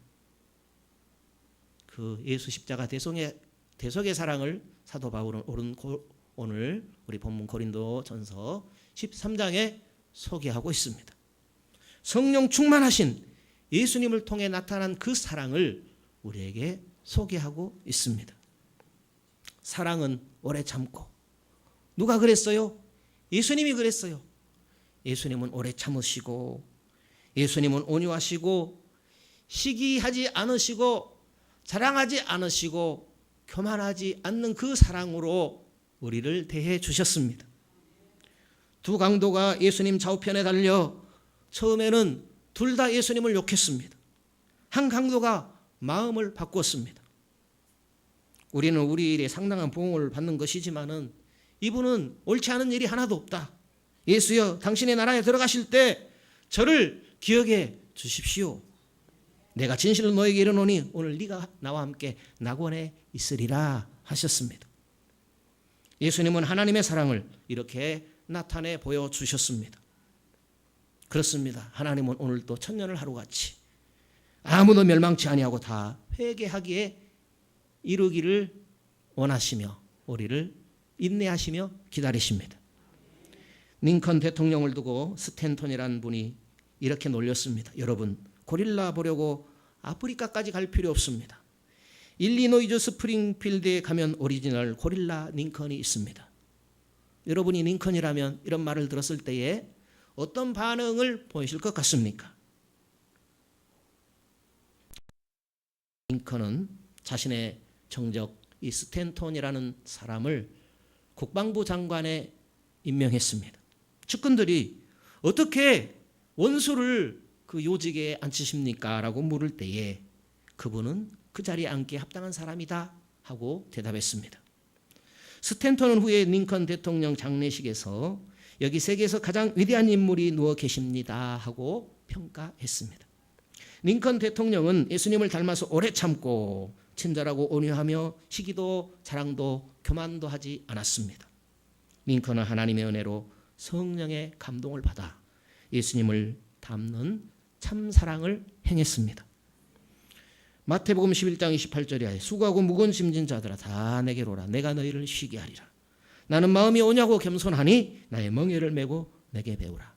그 예수 십자가 대속의 사랑을 사도 바울은 오늘 우리 본문 고린도전서 13장에 소개하고 있습니다. 성령 충만하신 예수님을 통해 나타난 그 사랑을 우리에게 소개하고 있습니다. 사랑은 오래 참고 누가 그랬어요? 예수님이 그랬어요. 예수님은 오래 참으시고 예수님은 온유하시고 시기하지 않으시고 자랑하지 않으시고 교만하지 않는 그 사랑으로 우리를 대해 주셨습니다. 두 강도가 예수님 좌우편에 달려 처음에는 둘 다 예수님을 욕했습니다. 한 강도가 마음을 바꾸었습니다. 우리는 우리 일에 상당한 보응을 받는 것이지만은 이분은 옳지 않은 일이 하나도 없다. 예수여, 당신의 나라에 들어가실 때 저를 기억해 주십시오. 내가 진실로 너에게 이르노니 오늘 네가 나와 함께 낙원에 있으리라 하셨습니다. 예수님은 하나님의 사랑을 이렇게 나타내 보여주셨습니다. 그렇습니다. 하나님은 오늘도 천년을 하루같이 아무도 멸망치 아니하고 다 회개하기에 이르기를 원하시며 우리를 인내하시며 기다리십니다. 링컨 대통령을 두고 스탠턴이라는 분이 이렇게 놀렸습니다. 여러분, 고릴라 보려고 아프리카까지 갈 필요 없습니다. 일리노이주 스프링필드에 가면 오리지널 고릴라 링컨이 있습니다. 여러분이 링컨이라면 이런 말을 들었을 때에 어떤 반응을 보이실 것 같습니까? 링컨은 자신의 정적 이 스탠턴이라는 사람을 국방부 장관에 임명했습니다. 측근들이 어떻게 원수를 그 요직에 앉히십니까? 라고 물을 때에 그분은 그 자리에 앉기에 합당한 사람이다 하고 대답했습니다. 스탠턴은 후에 링컨 대통령 장례식에서 여기 세계에서 가장 위대한 인물이 누워 계십니다 하고 평가했습니다. 링컨 대통령은 예수님을 닮아서 오래 참고 친절하고 온유하며 시기도 자랑도 교만도 하지 않았습니다. 링컨은 하나님의 은혜로 성령의 감동을 받아 예수님을 닮는 참사랑을 행했습니다. 마태복음 11장 28절에 수고하고 무거운 짐진 자들아 다 내게로 오라 내가 너희를 쉬게 하리라. 나는 마음이 오냐고 겸손하니 나의 멍에를 메고 내게 배우라.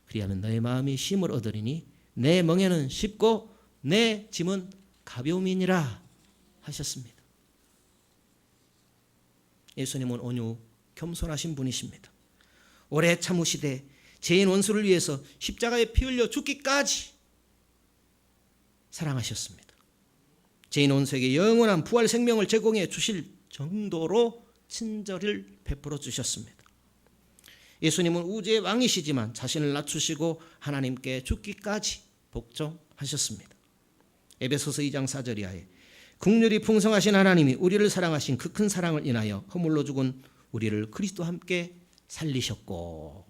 그리하면 너의 마음이 쉼을 얻으리니 내 멍에는 쉽고 내 짐은 가벼움이니라 하셨습니다. 예수님은 온유 겸손하신 분이십니다. 오래 참으시되 죄인 원수를 위해서 십자가에 피 흘려 죽기까지 사랑하셨습니다. 죄인 원수에게 영원한 부활 생명을 제공해 주실 정도로 친절을 베풀어 주셨습니다. 예수님은 우주의 왕이시지만 자신을 낮추시고 하나님께 죽기까지 복종하셨습니다. 에베소서 2장 4절 이하에 긍휼이 풍성하신 하나님이 우리를 사랑하신 그 큰 사랑을 인하여 허물로 죽은 우리를 그리스도와 함께 살리셨고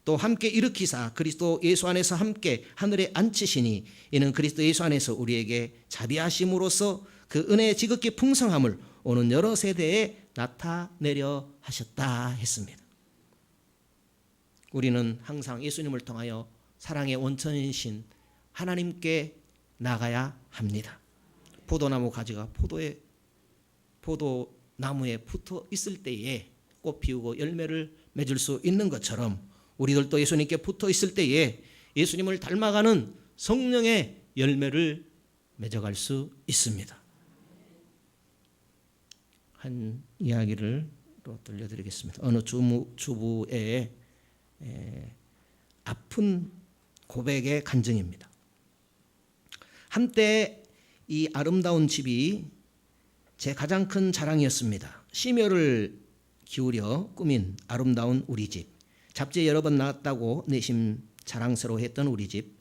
또 함께 일으키사 그리스도 예수 안에서 함께 하늘에 앉히시니 이는 그리스도 예수 안에서 우리에게 자비하심으로써 그 은혜의 지극히 풍성함을 오는 여러 세대에 나타내려 하셨다 했습니다. 우리는 항상 예수님을 통하여 사랑의 원천이신 하나님께 나가야 합니다. 포도나무 가지가 포도나무에 붙어 있을 때에 꽃 피우고 열매를 맺을 수 있는 것처럼 우리들도 예수님께 붙어 있을 때에 예수님을 닮아가는 성령의 열매를 맺어갈 수 있습니다. 한 이야기를 또 들려드리겠습니다. 어느 주부의 아픈 고백의 간증입니다. 한때 이 아름다운 집이 제 가장 큰 자랑이었습니다. 심혈을 기울여 꾸민 아름다운 우리 집. 잡지에 여러 번 나왔다고 내심 자랑스러워했던 우리 집.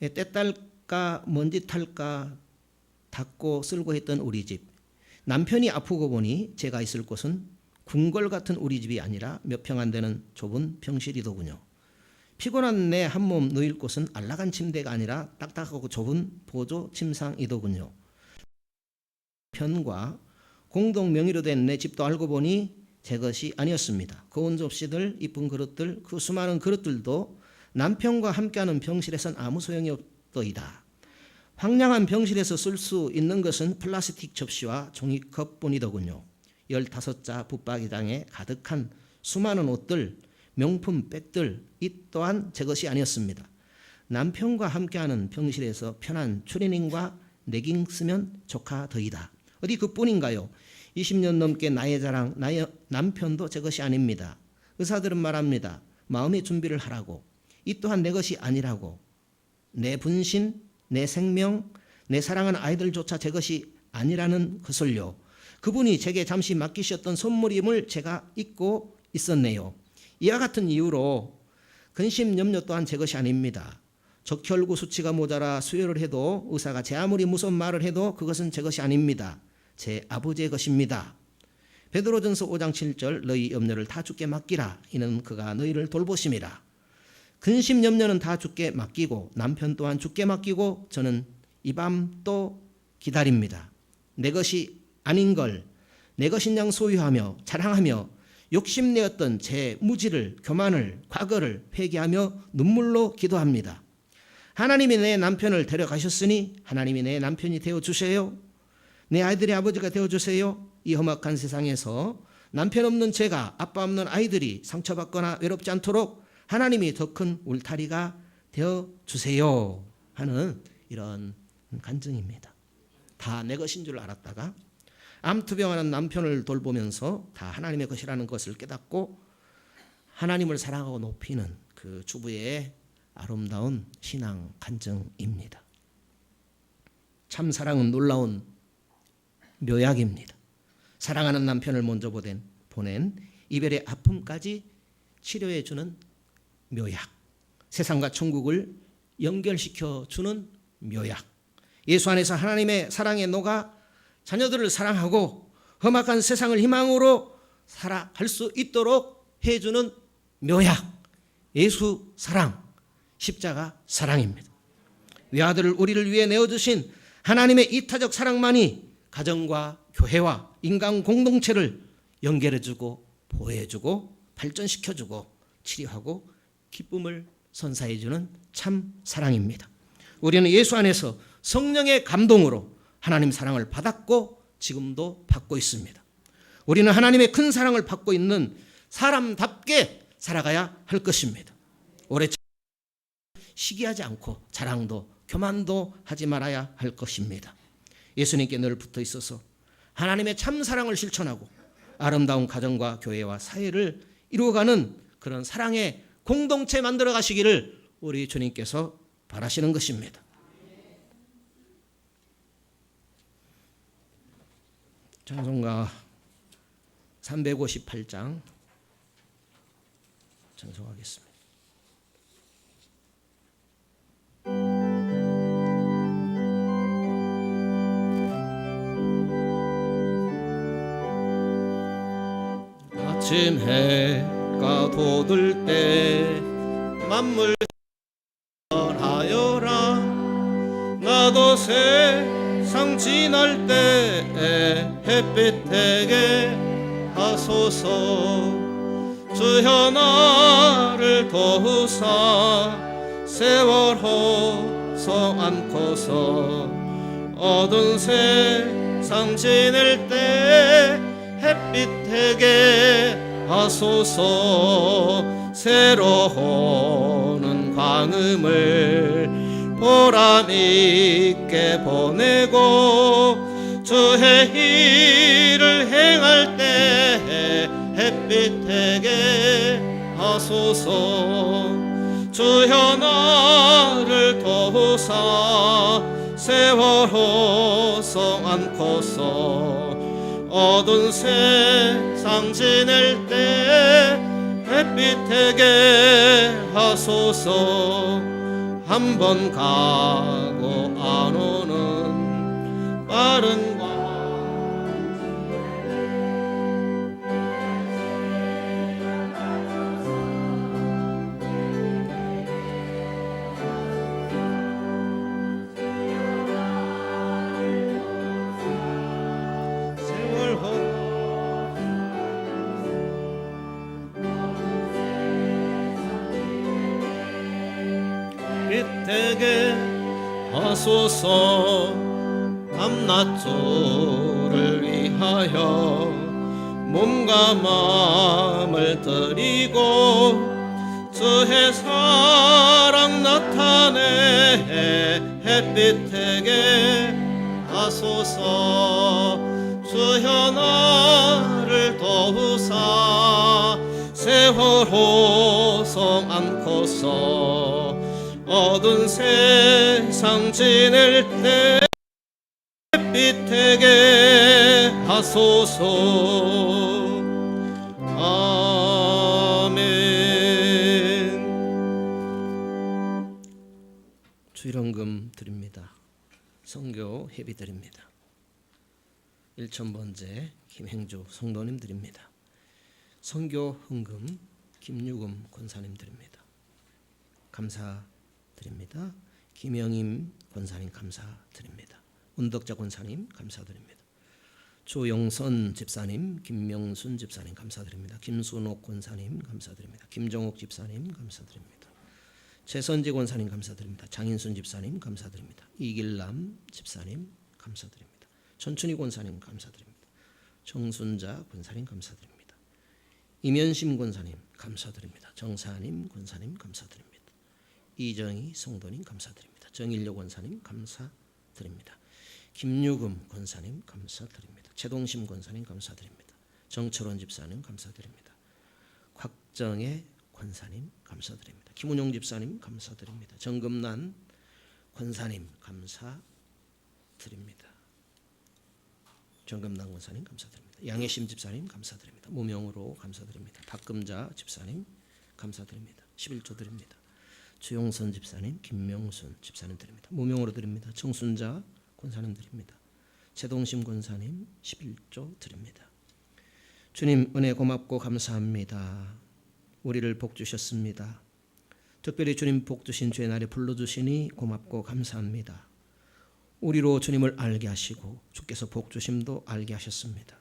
때 딸까 먼지 탈까 닦고 쓸고 했던 우리 집. 남편이 아프고 보니 제가 있을 곳은 궁궐 같은 우리 집이 아니라 몇 평 안 되는 좁은 병실이더군요. 피곤한 내 한 몸 누일 곳은 안락한 침대가 아니라 딱딱하고 좁은 보조 침상이더군요. 편과 공동 명의로 된 내 집도 알고 보니 제 것이 아니었습니다. 고운 접시들, 이쁜 그릇들, 그 수많은 그릇들도 남편과 함께하는 병실에선 아무 소용이 없더이다. 황량한 병실에서 쓸 수 있는 것은 플라스틱 접시와 종이컵뿐이더군요. 15자 붙박이장에 가득한 수많은 옷들, 명품 백들, 이 또한 제 것이 아니었습니다. 남편과 함께하는 병실에서 편한 추리닝과 레깅 쓰면 조카더이다. 어디 그뿐인가요? 20년 넘게 나의 자랑, 나의 남편도 제 것이 아닙니다. 의사들은 말합니다. 마음의 준비를 하라고. 이 또한 내 것이 아니라고. 내 분신, 내 생명, 내 사랑하는 아이들조차 제 것이 아니라는 것을요. 그분이 제게 잠시 맡기셨던 선물임을 제가 잊고 있었네요. 이와 같은 이유로 근심 염려 또한 제 것이 아닙니다. 적혈구 수치가 모자라 수혈을 해도 의사가 제 아무리 무서운 말을 해도 그것은 제 것이 아닙니다. 제 아버지의 것입니다. 베드로전서 5장 7절 너희 염려를 다 주께 맡기라. 이는 그가 너희를 돌보심이라. 근심 염려는 다 주께 맡기고 남편 또한 주께 맡기고 저는 이 밤 또 기다립니다. 내 것이 아닌 걸 내 것인 양 소유하며 자랑하며 욕심내었던 제 무지를, 교만을, 과거를 회개하며 눈물로 기도합니다. 하나님이 내 남편을 데려가셨으니 하나님이 내 남편이 되어주세요. 내 아이들의 아버지가 되어주세요. 이 험악한 세상에서 남편 없는 제가, 아빠 없는 아이들이 상처받거나 외롭지 않도록 하나님이 더 큰 울타리가 되어주세요 하는 이런 간증입니다. 다 내 것인 줄 알았다가 암투병하는 남편을 돌보면서 다 하나님의 것이라는 것을 깨닫고 하나님을 사랑하고 높이는 그 주부의 아름다운 신앙 간증입니다. 참 사랑은 놀라운 묘약입니다. 사랑하는 남편을 먼저 보낸 이별의 아픔까지 치료해 주는 묘약, 세상과 천국을 연결시켜 주는 묘약, 예수 안에서 하나님의 사랑에 녹아 자녀들을 사랑하고 험악한 세상을 희망으로 살아갈 수 있도록 해주는 묘약, 예수 사랑, 십자가 사랑입니다. 외아들을 우리를 위해 내어주신 하나님의 이타적 사랑만이 가정과 교회와 인간 공동체를 연결해주고 보호해주고 발전시켜주고 치료하고 기쁨을 선사해주는 참 사랑입니다. 우리는 예수 안에서 성령의 감동으로 하나님 사랑을 받았고 지금도 받고 있습니다. 우리는 하나님의 큰 사랑을 받고 있는 사람답게 살아가야 할 것입니다. 오래 시기하지 않고 자랑도 교만도 하지 말아야 할 것입니다. 예수님께 늘 붙어 있어서 하나님의 참 사랑을 실천하고 아름다운 가정과 교회와 사회를 이루어가는 그런 사랑의 공동체 만들어 가시기를 우리 주님께서 바라시는 것입니다. 찬송가 358장 찬송하겠습니다. 아침 해가 돋을 때 만물 하여라. 나도 세상 지날 때에 햇빛 되게 하소서. 주여 나를 도우사 세월 호소 않고서 어두운 세상 지낼 때 햇빛 되게 하소서. 새로운 광음을 보람있게 보내고 주의 일을 행할 때 햇빛 되게 하소서. 주여 나를 도우사 세월 호소 않고서 어두운 세상 지낼 때 햇빛 되게 하소서. 한 번 가고 안 오는 빠른 되게 하소서. 밤낮조를 위하여 몸과 마음을 드리고 주의 사랑 나타내 햇빛 되게 하소서. 주여 나를 도우사 세월 호소 않고서 어두운 세상 지낼 때 햇빛 되게 하소서. 아멘. 주일헌금 드립니다. 선교 회비 드립니다. 1,000번째 김행주 성도님 드립니다. 선교 헌금 김유금 권사님 드립니다. 감사드립니다. 김영임 권사님 감사드립니다. 운덕자 권사님 감사드립니다. 조영선 집사님, 김명순 집사님 감사드립니다. 김순옥 권사님 감사드립니다. 김정옥 집사님 감사드립니다. 최선지 권사님 감사드립니다. 장인순 집사님 감사드립니다. 이길남 집사님 감사드립니다. 천춘희 권사님 감사드립니다. 정순자 권사님 감사드립니다. 이면심 권사님 감사드립니다. 정사님 권사님 감사드립니다. 이정희 성도님 감사드립니다. 정일료 권사님 감사드립니다. 김유금 권사님 감사드립니다. 최동심 권사님 감사드립니다. 정철원 집사님 감사드립니다. 곽정혜 권사님 감사드립니다. 김운용 집사님 감사드립니다. 정금란 권사님 감사드립니다. 정금란 권사님 감사드립니다. 양혜심 집사님 감사드립니다. 무명으로 감사드립니다. 박금자 집사님 감사드립니다. 11조 드립니다. 주용선 집사님, 김명순 집사님 드립니다. 무명으로 드립니다. 정순자 권사님 드립니다. 최동심 권사님 11조 드립니다. 주님 은혜 고맙고 감사합니다. 우리를 복 주셨습니다. 특별히 주님 복 주신 주의 날에 불러주시니 고맙고 감사합니다. 우리로 주님을 알게 하시고 주께서 복 주심도 알게 하셨습니다.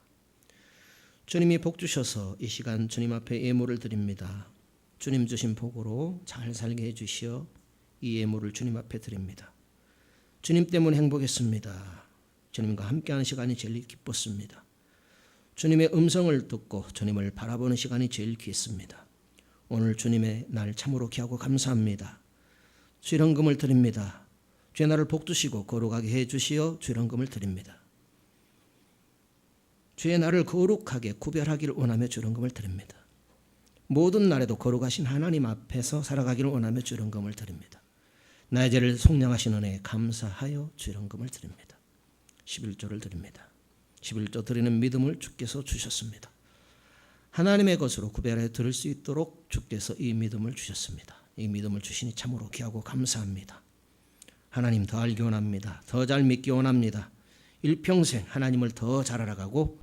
주님이 복 주셔서 이 시간 주님 앞에 예물을 드립니다. 주님 주신 복으로 잘 살게 해주시어 이 예물을 주님 앞에 드립니다. 주님 때문에 행복했습니다. 주님과 함께하는 시간이 제일 기뻤습니다. 주님의 음성을 듣고 주님을 바라보는 시간이 제일 귀했습니다. 오늘 주님의 날 참으로 귀하고 감사합니다. 주일헌금을 드립니다. 주의 날을 복주시고 거룩하게 해주시어 주일헌금을 드립니다. 주의 날을 거룩하게 구별하기를 원하며 주일헌금을 드립니다. 모든 날에도 거룩하신 하나님 앞에서 살아가기를 원하며 주일헌금을 드립니다. 나의 죄를 속량하신 은혜에 감사하여 주일헌금을 드립니다. 11조를 드립니다. 11조 드리는 믿음을 주께서 주셨습니다. 하나님의 것으로 구별해 드릴 수 있도록 주께서 이 믿음을 주셨습니다. 이 믿음을 주시니 참으로 귀하고 감사합니다. 하나님 더 알기 원합니다. 더 잘 믿기 원합니다. 일평생 하나님을 더 잘 알아가고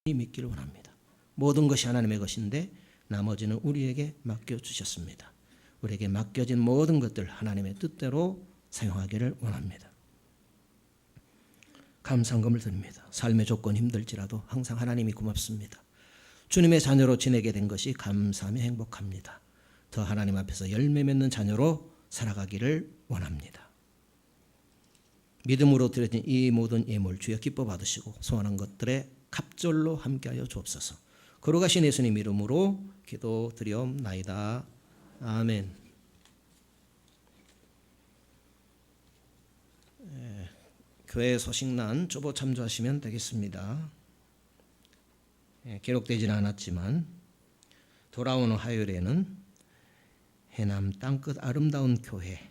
믿기를 원합니다. 모든 것이 하나님의 것인데 나머지는 우리에게 맡겨주셨습니다. 우리에게 맡겨진 모든 것들 하나님의 뜻대로 사용하기를 원합니다. 감사금을 드립니다. 삶의 조건 힘들지라도 항상 하나님이 고맙습니다. 주님의 자녀로 지내게 된 것이 감사하며 행복합니다. 더 하나님 앞에서 열매 맺는 자녀로 살아가기를 원합니다. 믿음으로 드려진 이 모든 예물 주여 기뻐 받으시고 소원한 것들에 갑절로 함께하여 주옵소서. 거룩하신 예수님 이름으로 기도드리옵나이다. 아멘. 교회 소식란 쪼보 참조하시면 되겠습니다. 기록되지는 않았지만 돌아오는 화요일에는 해남 땅끝 아름다운 교회,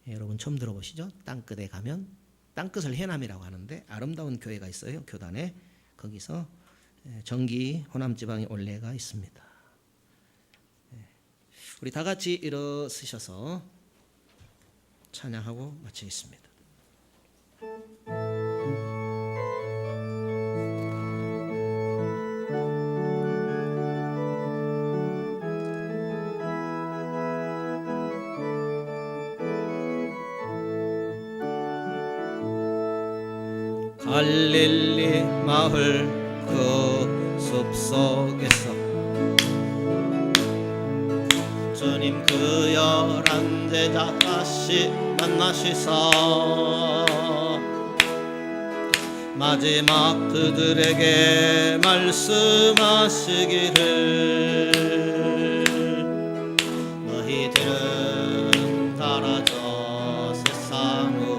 여러분 처음 들어보시죠? 땅끝에 가면 땅끝을 해남이라고 하는데 아름다운 교회가 있어요. 교단에 거기서 정기 호남지방에 올레가 있습니다. 우리 다 같이 일어서셔서 찬양하고 마치겠습니다. 갈릴리 마을 그 숲속에서 주님 그 11 제자 다시 만나시사 마지막 그들에게 말씀하시기를 너희들은 달아져 세상으로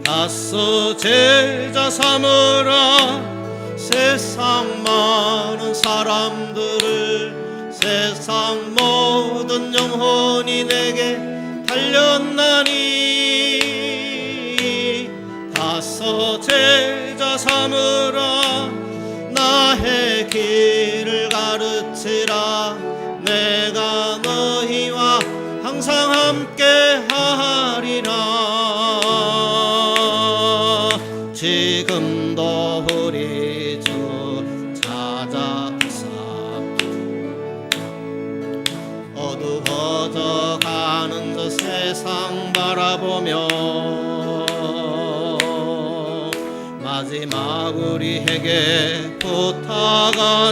가서 제자 삼으라. 세상 많은 사람들을 세상 모든 영혼이 내게 달렸나니 가서 제자 삼으라. 나의 길을 가르치라. 내가 너희와 항상 함께 하리라. 지금도 우리 주 찾아오사 어두워져 가는 저 세상 바라보며 마지막 우리에게 부탁하시기를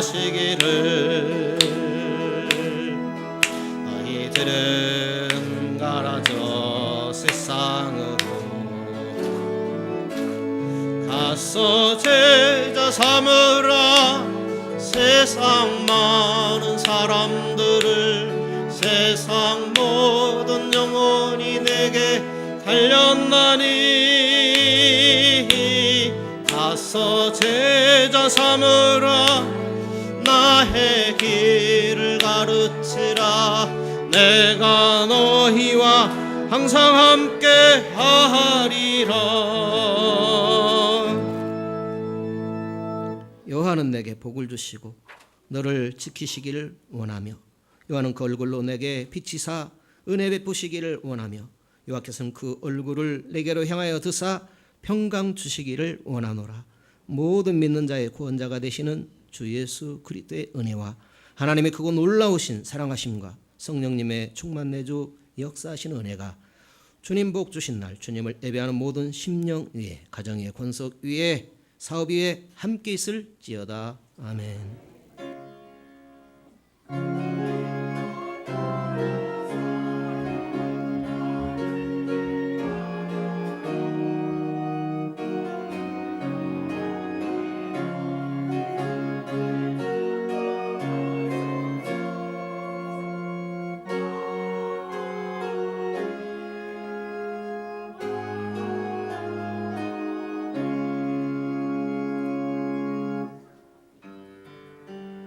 너희들은 가라져 세상으로 가서 제자 삼으라 세상 많은 사람들을 세상 모든 영혼이 내게 달렸나니 가서 제자 삼으라 나의 길을 가르치라 내가 너희와 항상 함께 하리라. 여호와는 내게 복을 주시고 너를 지키시기를 원하며 여호와는 그 얼굴로 내게 비치사 은혜 베푸시기를 원하며 여호와께서는 그 얼굴을 내게로 향하여 드사 평강 주시기를 원하노라. 모든 믿는 자의 구원자가 되시는 주 예수 그리스도의 은혜와 하나님의 크고 놀라우신 사랑하심과 성령님의 충만 내주 역사하시는 은혜가 주님 복 주신 날 주님을 예배하는 모든 심령 위에 가정 위에 권속 위에 사업 위에 함께 있을지어다. 아멘.